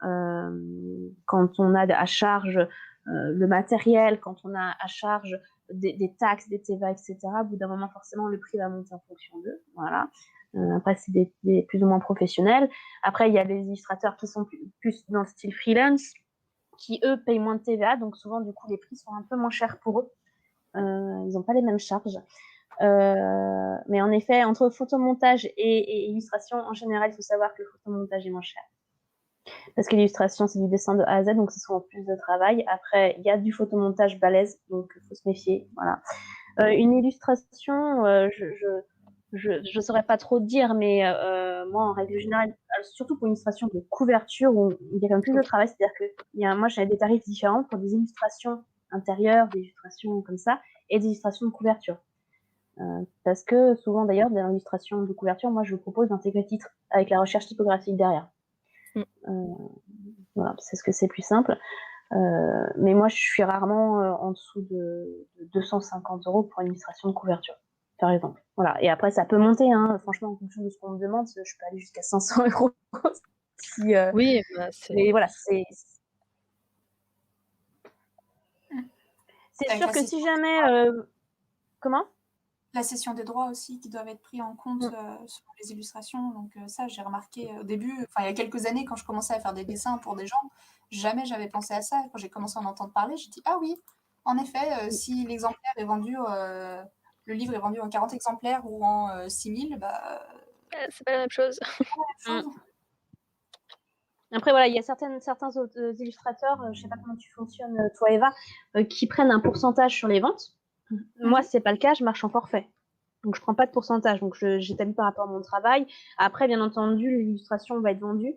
quand on a à charge le matériel, quand on a à charge des taxes, des TVA, etc., au bout d'un moment, forcément, le prix va monter en fonction d'eux. Voilà. Après, c'est des plus ou moins professionnels. Après, il y a des illustrateurs qui sont plus dans le style freelance, qui, eux, payent moins de TVA. Donc, souvent, du coup, les prix sont un peu moins chers pour eux. Ils n'ont pas les mêmes charges. Mais en effet, entre photomontage et illustration, en général, il faut savoir que le photomontage est moins cher. Parce que l'illustration, c'est du dessin de A à Z, donc c'est souvent plus de travail. Après, il y a du photomontage balèze, donc il faut se méfier. Voilà. Une illustration, je saurais pas trop dire, mais moi, en règle générale, surtout pour une illustration de couverture, où il y a quand même plus de travail, c'est-à-dire que moi, j'ai des tarifs différents pour des illustrations intérieures, des illustrations comme ça, et des illustrations de couverture. Parce que souvent, d'ailleurs, dans l'illustration de couverture, moi, je vous propose d'intégrer le titre avec la recherche typographique derrière. Voilà, c'est ce que c'est plus simple. Mais moi, je suis rarement en dessous de 250 € pour une illustration de couverture, par exemple. Voilà. Et après, ça peut monter, franchement, en fonction de ce qu'on me demande. Je peux aller jusqu'à 500 €. Si, Oui, bah, mais voilà, c'est Avec sûr la que si cession, jamais... comment la cession des droits aussi qui doivent être pris en compte sur les illustrations. Donc ça, j'ai remarqué au début, enfin il y a quelques années, quand je commençais à faire des dessins pour des gens, jamais j'avais pensé à ça. Quand j'ai commencé à en entendre parler, j'ai dit ah oui, en effet, si l'exemplaire est vendu, le livre est vendu en 40 exemplaires ou en 6000, bah c'est pas la même chose. c'est la même chose. Après, voilà, il y a certains autres illustrateurs, je sais pas comment tu fonctionnes, toi, Eva, qui prennent un pourcentage sur les ventes. Moi, c'est pas le cas, je marche en forfait. Donc, je prends pas de pourcentage. Donc, j'établis par rapport à mon travail. Après, bien entendu, l'illustration va être vendue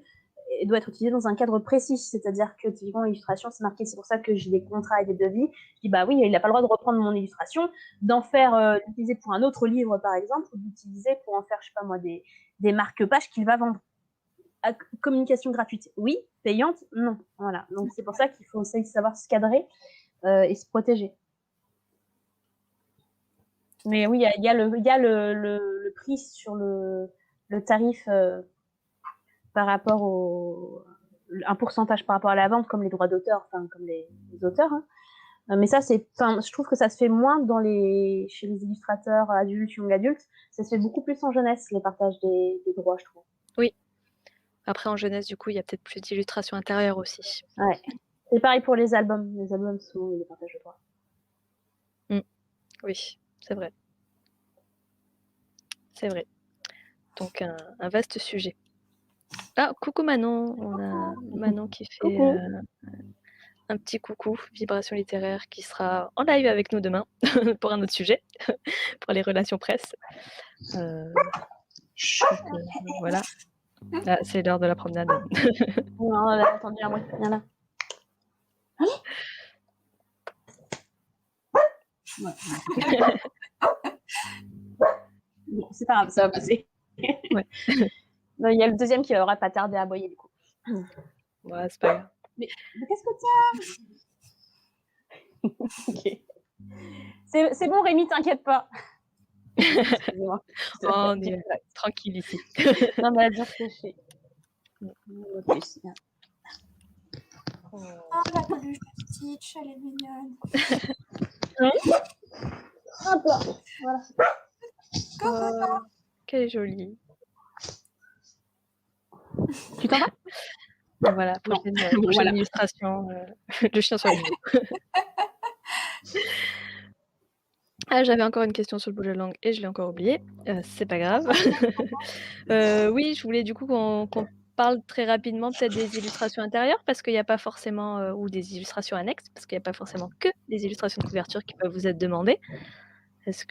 et doit être utilisée dans un cadre précis. C'est-à-dire que, typiquement, l'illustration, c'est marqué. C'est pour ça que j'ai des contrats et des devis. Je dis, bah oui, il n'a pas le droit de reprendre mon illustration, d'utiliser pour un autre livre, par exemple, ou d'utiliser pour en faire, je sais pas moi, des marque-pages qu'il va vendre. Communication gratuite, oui. Payante, non. Voilà. Donc, c'est pour ça qu'il faut aussi savoir se cadrer et se protéger. Mais oui, il y a le prix sur le tarif par rapport un pourcentage par rapport à la vente, comme les droits d'auteur, enfin comme les auteurs. Mais ça, je trouve que ça se fait moins chez les illustrateurs adultes, young adultes. Ça se fait beaucoup plus en jeunesse, les partages des droits, je trouve. Oui. Après, en jeunesse, du coup, il y a peut-être plus d'illustrations intérieures aussi. Ouais. C'est pareil pour les albums. Les albums, souvent, il y a des partages de droits. Oui, c'est vrai. C'est vrai. Donc un vaste sujet. Ah, coucou Manon, on a Manon qui fait un petit coucou, Vibration littéraire, qui sera en live avec nous demain pour un autre sujet, pour les relations presse. Voilà. Ah, c'est l'heure de la promenade. Non, on a entendu un bruit. Viens là. Bon, c'est pas grave, ça va passer. Ouais. Il y a le deuxième qui aura pas tardé à aboyer, du coup. Ouais, c'est pas grave. Mais qu'est-ce que t'as? Ok. C'est bon, Rémi, t'inquiète pas. Excusez-moi. Oh, on Dire est tranquille ici. non, mais à dire ce que je fais. Plus. Oh, la peluche de Stitch, elle est mignonne. Hop là, voilà. Oh, quelle jolie. Tu t'en vas? Et voilà, Non. prochaine Voilà. illustration, le chien sur le dos. Ah, j'avais encore une question sur le bouger de langue et je l'ai encore oubliée. C'est pas grave. Oui, je voulais du coup qu'on parle très rapidement peut-être des illustrations intérieures parce qu'il y a pas forcément, ou des illustrations annexes, parce qu'il y a pas forcément que des illustrations de couverture qui peuvent vous être demandées. Est-ce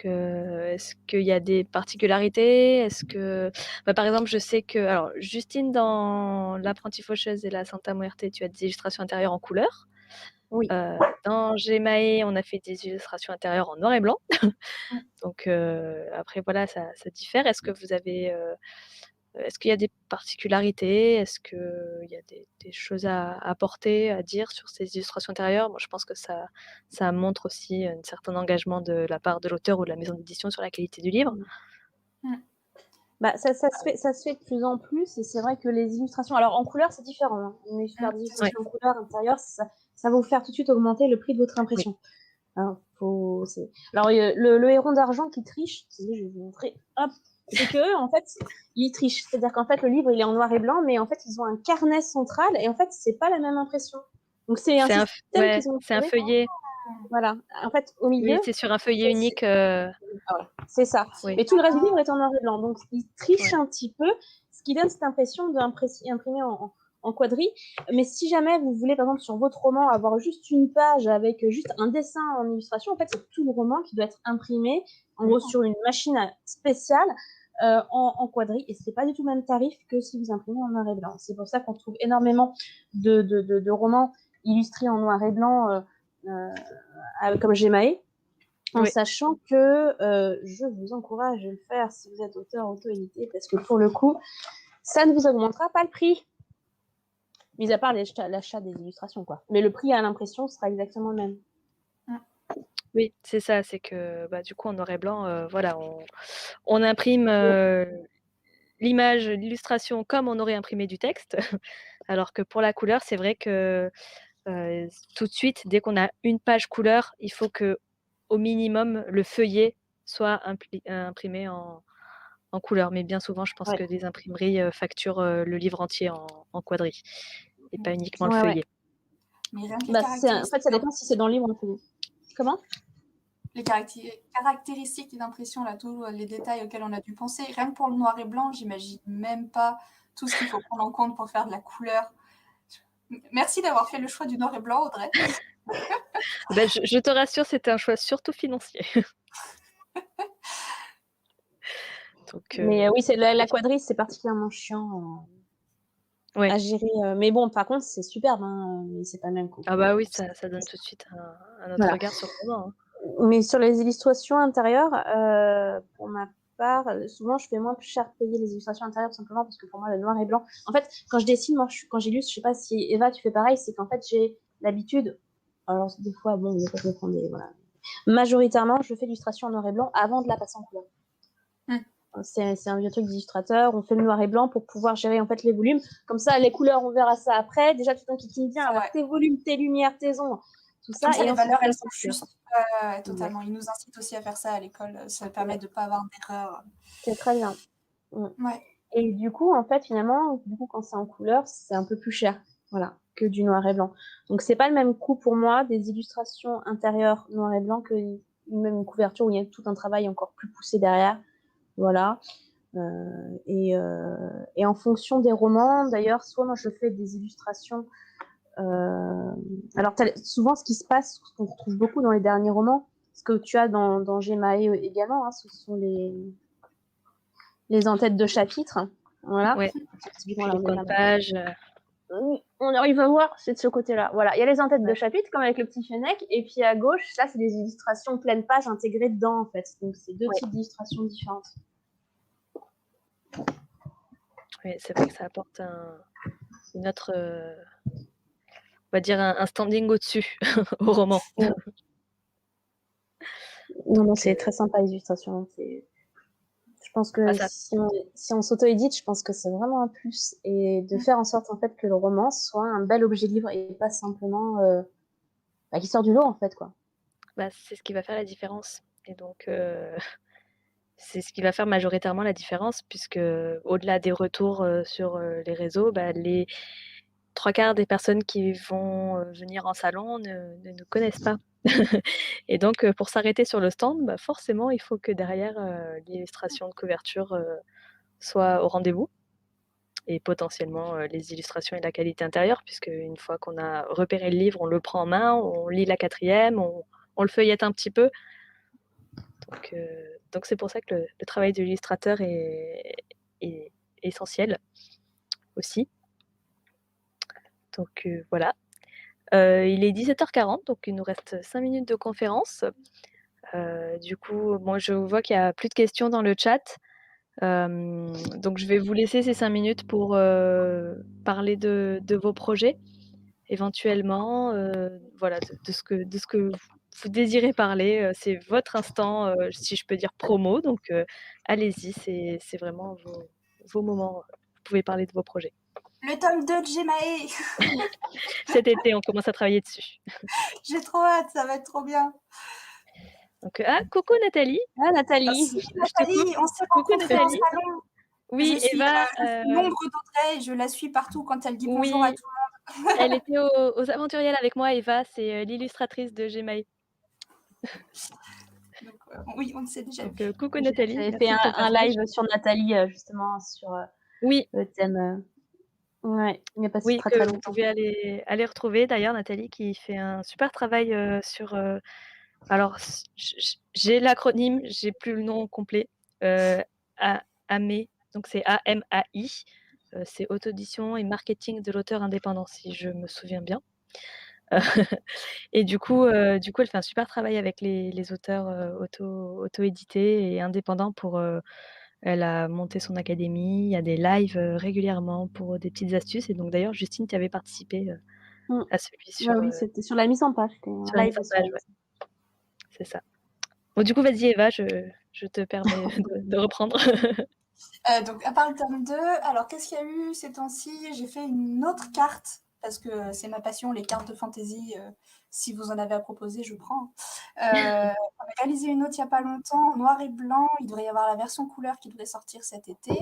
qu'il y a des particularités? Est-ce que bah, par exemple, je sais que alors Justine, dans L'Apprentie faucheuse et la Santa Muerte, tu as des illustrations intérieures en couleur. Oui. Dans Gemae, on a fait des illustrations intérieures en noir et blanc. Donc après voilà, ça diffère. Est-ce que vous avez, est-ce qu'il y a des particularités? Est-ce qu'il y a des choses à apporter, à dire sur ces illustrations intérieures? Moi, je pense que ça montre aussi un certain engagement de la part de l'auteur ou de la maison d'édition sur la qualité du livre. Bah, ça se fait de plus en plus, et c'est vrai que les illustrations, alors en couleur, c'est différent, hein. Une super illustration en couleur intérieure, ça va vous faire tout de suite augmenter le prix de votre impression. Alors, alors le héron d'argent qui triche, je vais vous montrer, hop, c'est que en fait, il triche. C'est-à-dire qu'en fait, le livre, il est en noir et blanc, mais en fait, ils ont un carnet central, et en fait, c'est pas la même impression. Donc, c'est un système qu'ils ont c'est un trouvé. feuillet. Voilà. En fait, au milieu. Oui, c'est sur un feuillet unique. C'est ça. Oui. Mais tout le reste du livre est en noir et blanc. Donc, il triche un petit peu, ce qui donne cette impression d'imprimer en quadri. Mais si jamais vous voulez, par exemple, sur votre roman, avoir juste une page avec juste un dessin en illustration, en fait, c'est tout le roman qui doit être imprimé, en gros, sur une machine spéciale en quadri. Et c'est pas du tout le même tarif que si vous imprimez en noir et blanc. C'est pour ça qu'on trouve énormément de romans illustrés en noir et blanc, comme Gemae. En sachant que je vous encourage à le faire si vous êtes auteur auto-édité, parce que pour le coup, ça ne vous augmentera pas le prix. Mis à part l'achat des illustrations, quoi. Mais le prix à l'impression sera exactement le même. Oui, c'est ça, c'est que bah, du coup, en noir et blanc, voilà, on imprime l'image, l'illustration comme on aurait imprimé du texte, alors que pour la couleur, c'est vrai que tout de suite, dès qu'on a une page couleur, il faut que au minimum le feuillet soit imprimé en couleur. Mais bien souvent, je pense que des imprimeries facturent le livre entier en quadri et pas uniquement le feuillet. Mais rien que en fait, ça dépend si c'est dans le livre ou en feuillet. Comment? Les caractéristiques d'impression, là, tous les détails auxquels on a dû penser, rien que pour le noir et blanc, j'imagine même pas tout ce qu'il faut prendre en compte pour faire de la couleur. Merci d'avoir fait le choix du noir et blanc, Audrey. Ben, je te rassure, c'était un choix surtout financier. Donc, mais oui, la quadrille, c'est particulièrement chiant à gérer. Mais bon, par contre, c'est superbe, hein, mais c'est pas le même coup. Ah bah oui, ça donne tout de suite un autre regard sur le roman. Hein. Mais sur les illustrations intérieures, pour ma part, souvent, je fais moins cher payer les illustrations intérieures, simplement parce que pour moi, le noir et blanc... En fait, quand je dessine, moi, quand j'illustre, je sais pas si Eva, tu fais pareil, c'est qu'en fait, j'ai l'habitude... Alors, des fois, bon, on peut comprendre voilà. Majoritairement, je fais l'illustration en noir et blanc avant de la passer en couleur. C'est un vieux truc d'illustrateur. On fait le noir et blanc pour pouvoir gérer en fait les volumes. Comme ça, les couleurs, on verra ça après. Déjà, tu t'inquiètes bien avoir tes volumes, tes lumières, tes ombres, tout ça. Et les valeurs, elles sont justes. Totalement. Ouais. Ils nous incitent aussi à faire ça à l'école. Ça permet de ne pas avoir d'erreur. C'est très bien. Ouais. Et du coup, en fait, finalement, quand c'est en couleur, c'est un peu plus cher, voilà, que du noir et blanc. Donc, c'est pas le même coût pour moi des illustrations intérieures noir et blanc que même une couverture où il y a tout un travail encore plus poussé derrière. Voilà. Et en fonction des romans, d'ailleurs, soit moi je fais des illustrations. Alors, souvent, ce qui se passe, ce qu'on retrouve beaucoup dans les derniers romans, ce que tu as dans Gemae également, hein, ce sont les en-têtes de chapitres. Voilà. Ouais. Typiquement, les comptes pages. On arrive à voir, c'est de ce côté-là. Voilà, il y a les en-têtes de chapitres, comme avec le petit fennec, et puis à gauche, là, c'est des illustrations pleine page intégrées dedans, en fait. Donc, c'est deux types d'illustrations différentes. Oui, c'est vrai que ça apporte une autre, on va dire un standing au-dessus au roman. Non, Donc, c'est très sympa l'illustration. Je pense que ça, si on s'auto-édite, je pense que c'est vraiment un plus. Et de faire en sorte, en fait, que le roman soit un bel objet livre et pas simplement qui sort du lot, en fait, quoi. c'est ce qui va faire la différence. Et donc, c'est ce qui va faire majoritairement la différence, puisque au-delà des retours sur les réseaux, les trois quarts des personnes qui vont venir en salon ne nous connaissent pas. Et donc, pour s'arrêter sur le stand, forcément, il faut que derrière, l'illustration de couverture soit au rendez-vous et potentiellement les illustrations et la qualité intérieure, puisque une fois qu'on a repéré le livre, on le prend en main, on lit la quatrième, on le feuillette un petit peu. Donc c'est pour ça que le travail de l'illustrateur est essentiel aussi. Donc voilà. Il est 17h40, donc il nous reste 5 minutes de conférence. Du coup, moi je vois qu'il n'y a plus de questions dans le chat. Donc je vais vous laisser ces 5 minutes pour parler de vos projets, éventuellement, voilà, de ce que vous désirez parler. C'est votre instant, si je peux dire promo, donc allez-y, c'est vraiment vos moments. Vous pouvez parler de vos projets. Le tome 2 de Gemae. Cet été, on commence à travailler dessus. J'ai trop hâte, ça va être trop bien. Donc, coucou Nathalie. Ah, Nathalie. Oui, Je te coupe. Nathalie, on s'est Coucou rencontrés en Nathalie. salon. Oui, Je suis Eva. l'ombre d'Audrey, je la suis partout quand elle dit bonjour à Oui, tout le monde. elle était aux Aventurielles avec moi. Eva, c'est l'illustratrice de Gemae. Donc, oui, on s'est déjà Donc, vu. coucou Nathalie. J'avais Merci fait de ton un passage. live sur Nathalie, justement, sur Oui, le thème. Ouais, il n'y a pas si oui, très que très vous longtemps. pouvez aller retrouver. D'ailleurs, Nathalie qui fait un super travail sur. Alors, j'ai l'acronyme, j'ai plus le nom complet. AMAI, donc c'est AMAI. C'est Auto-édition et marketing de l'auteur indépendant, si je me souviens bien. Et du coup, elle fait un super travail avec les auteurs auto-édités et indépendants pour. Elle a monté son académie, il y a des lives régulièrement pour des petites astuces. Et donc d'ailleurs, Justine, tu avais participé Mm. à celui Ouais, oui, c'était sur la mise en page. C'était sur un la live mise en sur page. la Ouais, mise en page. c'est ça. Bon, du coup, vas-y Eva, je te permets de reprendre. Donc, à part le tome 2, alors qu'est-ce qu'il y a eu ces temps-ci? J'ai fait une autre carte, parce que c'est ma passion, les cartes de fantasy. Si vous en avez à proposer, je prends. On a réalisé une autre il n'y a pas longtemps, en noir et blanc. Il devrait y avoir la version couleur qui devrait sortir cet été.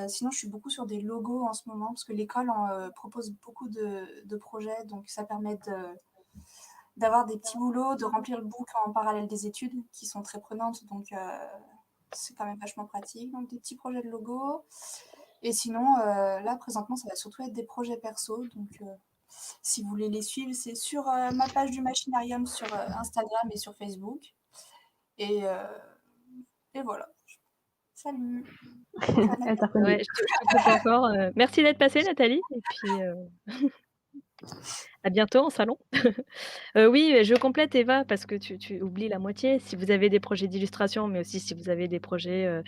Sinon, je suis beaucoup sur des logos en ce moment, parce que l'école propose beaucoup de projets, donc ça permet d'avoir des petits boulots, de remplir le book en parallèle des études, qui sont très prenantes, donc c'est quand même vachement pratique. Donc des petits projets de logo. Et sinon, là, présentement, ça va surtout être des projets perso, donc si vous voulez les suivre, c'est sur ma page du Machinarium sur Instagram et sur Facebook. Et voilà. Salut. Elle t'a reconnu. Ouais, je te coupe encore. Merci d'être passée, Nathalie. Et puis, à bientôt en salon. Oui, je complète Eva, parce que tu oublies la moitié. Si vous avez des projets d'illustration, mais aussi si vous avez des projets,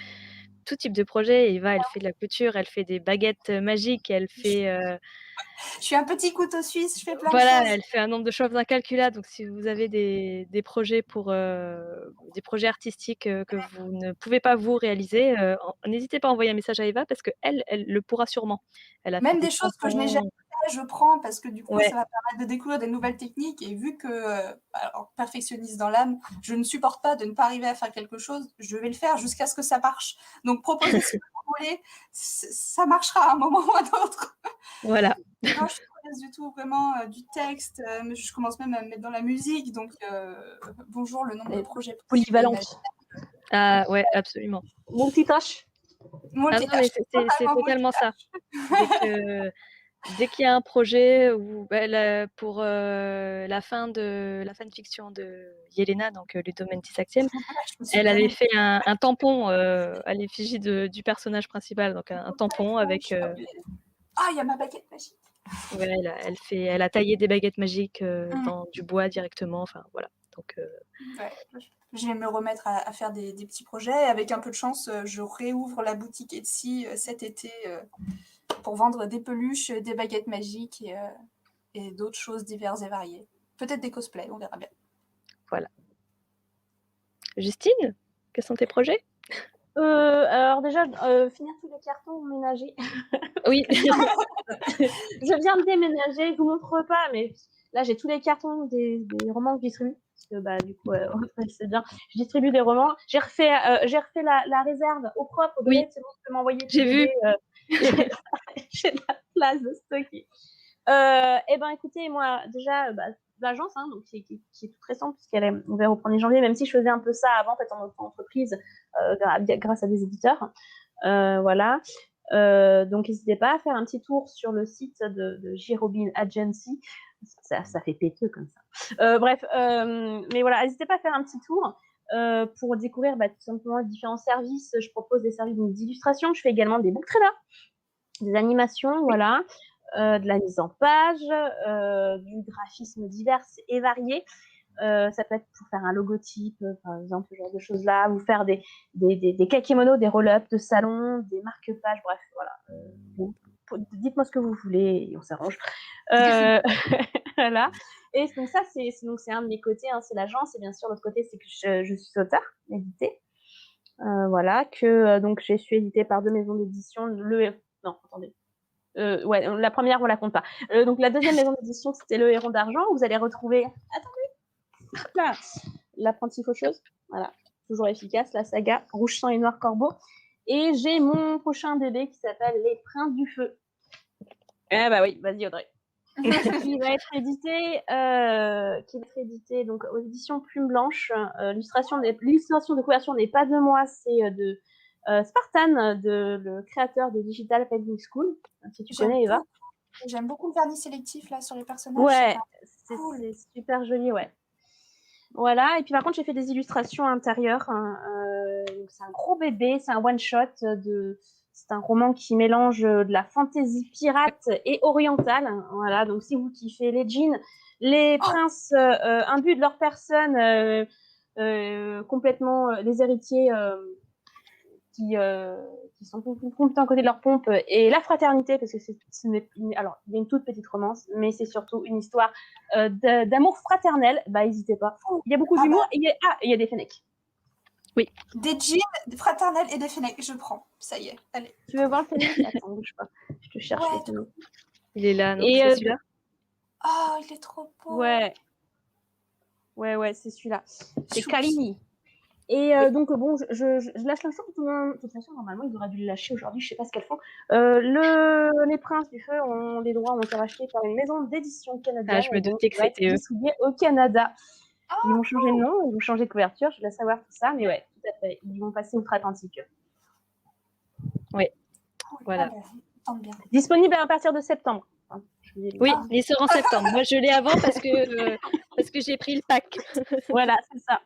tout type de projet. Eva, elle fait de la couture, elle fait des baguettes magiques, elle fait, Je suis un petit couteau suisse, je fais plein de voilà, choses. elle fait un nombre de choses incalculables. Donc si vous avez des projets pour, des projets artistiques, que vous ne pouvez pas vous réaliser, n'hésitez pas à envoyer un message à Eva, parce qu'elle le pourra sûrement. Elle a fait Même des des choses que je n'ai jamais tampons. fait, je prends parce que du coup, Ouais, ça va permettre de découvrir des nouvelles techniques. Et vu que, alors, perfectionniste dans l'âme, je ne supporte pas de ne pas arriver à faire quelque chose, je vais le faire jusqu'à ce que ça marche. Donc, proposez ce que vous voulez, ça marchera à un moment ou à un autre. voilà. Non, je suis pas curieuse du tout, vraiment, du texte. Je commence même à me mettre dans la musique. Donc, bonjour, le nombre de projets possibles et Polyvalente. Ah ouais, absolument. Multitâche. Ah non, mais multitâche. c'est Totalement totalement ça. multitâche. Dès qu'il y a un projet où pour la fin de la fanfiction de Yelena, donc Ludomantis Actium, Je me suis elle bien avait aimée. fait un tampon à l'effigie du personnage principal, donc un tampon avec Ah, il y a ma baguette magique. ouais, elle a taillé des baguettes magiques Mm. dans du bois directement, enfin voilà. Donc Ouais. Je vais me remettre à faire des petits projets. Avec un peu de chance, je réouvre la boutique Etsy cet été pour vendre des peluches, des baguettes magiques et d'autres choses diverses et variées. Peut-être des cosplays, on verra bien. voilà. Justine, quels sont tes projets? Alors déjà, finir tous les cartons ménagers. Oui. Je viens de déménager, je vous montre pas, mais là j'ai tous les cartons des romans que je distribue. Parce que du coup, c'est bien. Je distribue des romans. J'ai refait la réserve au propre. Oui. C'est bon, tu peux m'envoyer tes J'ai vu. BD, j'ai de la place de stocker. Écoutez, moi déjà, l'agence, hein, donc qui est toute récente puisqu'elle est ouverte au 1er janvier, même si je faisais un peu ça avant en fait, en entreprise grâce à des éditeurs. Voilà. Donc n'hésitez pas à faire un petit tour sur le site de J. Robin Agency. Ça fait péteux comme ça. Bref, mais voilà, n'hésitez pas à faire un petit tour pour découvrir tout simplement les différents services. Je propose des services d'illustration. Je fais également des book trailers, des animations, voilà, de la mise en page, du graphisme divers et varié. Ça peut être pour faire un logotype, par exemple, ce genre de choses-là, ou faire des kakémonos, des roll-ups de salon, des marque-pages, bref, voilà. Dites-moi ce que vous voulez et on s'arrange. Voilà. Et donc ça, c'est un de mes côtés, hein, c'est l'agence, et bien sûr, l'autre côté, c'est que je suis auteur, édité. Voilà, donc j'ai su éditer par 2 maisons d'édition. Non, attendez. La première, on la compte pas. Donc la deuxième maison d'édition, c'était Le Héron d'Argent. Vous allez retrouver. Attendez. Là, L'apprenti faucheuse. Voilà, toujours efficace. La saga Rouge sang et Noir Corbeau. Et j'ai mon prochain bébé qui s'appelle Les Princes du Feu. Oui, vas-y Audrey. Qui va être édité donc aux éditions Plume Blanche. L'illustration de couverture n'est pas de moi, c'est de Spartan, le créateur de Digital Painting School, si tu connais Eva. J'aime beaucoup le vernis sélectif là sur les personnages. Ouais, c'est super joli, ouais. Voilà, et puis par contre j'ai fait des illustrations intérieures. Donc c'est un gros bébé, c'est un one shot c'est un roman qui mélange de la fantaisie pirate et orientale. Voilà, donc si vous kiffez les djinns, les princes imbus de leur personne, complètement les héritiers qui sont complètement à côté de leur pompe, et la fraternité, parce que alors il y a une toute petite romance, mais c'est surtout une histoire d'amour fraternel. N'hésitez pas. Il y a beaucoup d'humour et il y a des fennecs. Oui. Des jeans fraternels et des fennecs, je prends. Ça y est, allez. Tu veux voir le fennec? Attends, bouge pas. Je te cherche le fennec. Il est là, non? Et c'est celui-là. Oh, il est trop beau. Ouais, c'est celui-là. C'est Kalini. Et donc bon, je lâche l'info. De toute façon, normalement, ils auraient dû le lâcher aujourd'hui. Je sais pas ce qu'elles font. Les Princes du Feu les droits ont été rachetés par une maison d'édition canadienne. Je me doutais que c'était eux. Distribués au Canada. Ils vont changer de nom, ils vont changer de couverture. Je laisse savoir tout ça, mais ouais, tout à fait. Ils vont passer outre-Atlantique. Oui. Voilà. Disponible à partir de septembre. Oui, il sort en septembre. Moi, je l'ai avant parce que j'ai pris le pack. Voilà, c'est ça.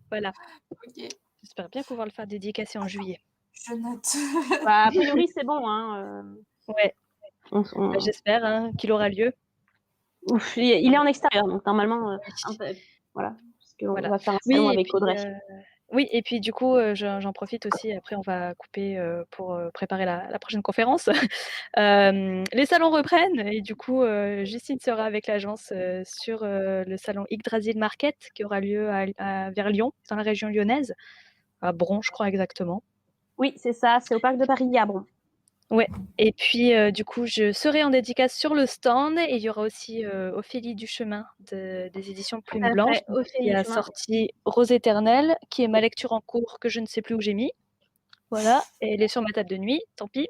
Voilà. Okay. J'espère bien pouvoir le faire dédicacer en juillet. Je note. A priori, c'est bon. Hein. Ouais. J'espère qu'il aura lieu. Ouf, il est en extérieur, donc normalement, voilà. Parce qu'on va faire un salon avec Audrey. Oui, et puis du coup, j'en profite aussi. Après, on va couper pour préparer la prochaine conférence. Les salons reprennent et du coup, Justine sera avec l'agence sur le salon Yggdrasil Market qui aura lieu vers Lyon, dans la région lyonnaise, à Bron, je crois exactement. Oui, c'est ça, c'est au Parc de Paris à Bron. Ouais, et puis du coup, je serai en dédicace sur le stand et il y aura aussi Ophélie Duchemin des éditions Plume Blanche qui a sorti Rose éternelle, qui est ma lecture en cours que je ne sais plus où j'ai mis. Voilà, et elle est sur ma table de nuit, tant pis.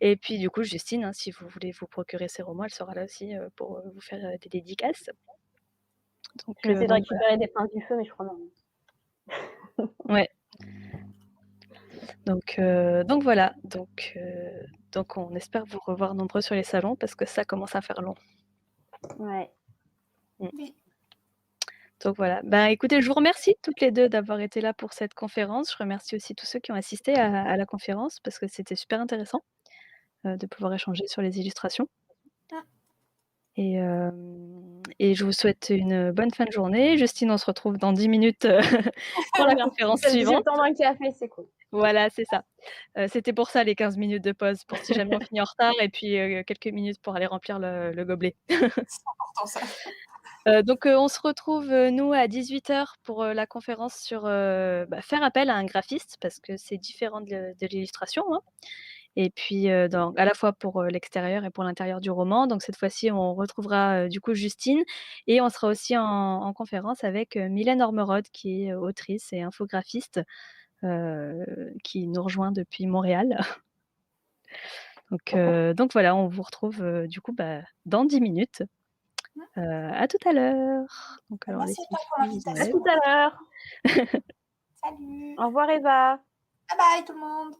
Et puis du coup, Justine, si vous voulez vous procurer ces romans, elle sera là aussi pour vous faire des dédicaces. Donc, je vais essayer de récupérer des Princes du Feu, mais je crois non. Ouais. Donc voilà, donc on espère vous revoir nombreux sur les salons parce que ça commence à faire long. Ouais. Oui. Donc voilà. Écoutez, je vous remercie toutes les deux d'avoir été là pour cette conférence. Je remercie aussi tous ceux qui ont assisté à la conférence parce que c'était super intéressant de pouvoir échanger sur les illustrations. Et je vous souhaite une bonne fin de journée. Justine, on se retrouve dans 10 minutes pour la conférence suivante. J'ai un café, c'est cool. Voilà, c'est ça. C'était pour ça les 15 minutes de pause, pour si jamais on finit en retard et puis quelques minutes pour aller remplir le gobelet. C'est important ça. Donc on se retrouve, nous à 18h pour, la conférence sur, faire appel à un graphiste parce que c'est différent de l'illustration, hein. Et puis, dans à la fois pour, l'extérieur et pour l'intérieur du roman. Donc cette fois-ci, on retrouvera, du coup Justine et on sera aussi en conférence avec, Mylène Ormerod qui est, autrice et infographiste, qui nous rejoint depuis Montréal. Donc voilà, on vous retrouve, du coup, dans 10 minutes. À tout à l'heure. Donc alors les Merci à toi pour filles, je vous À l'invitation. laisse. tout à l'heure. Salut. Au revoir Eva. Bye bye tout le monde.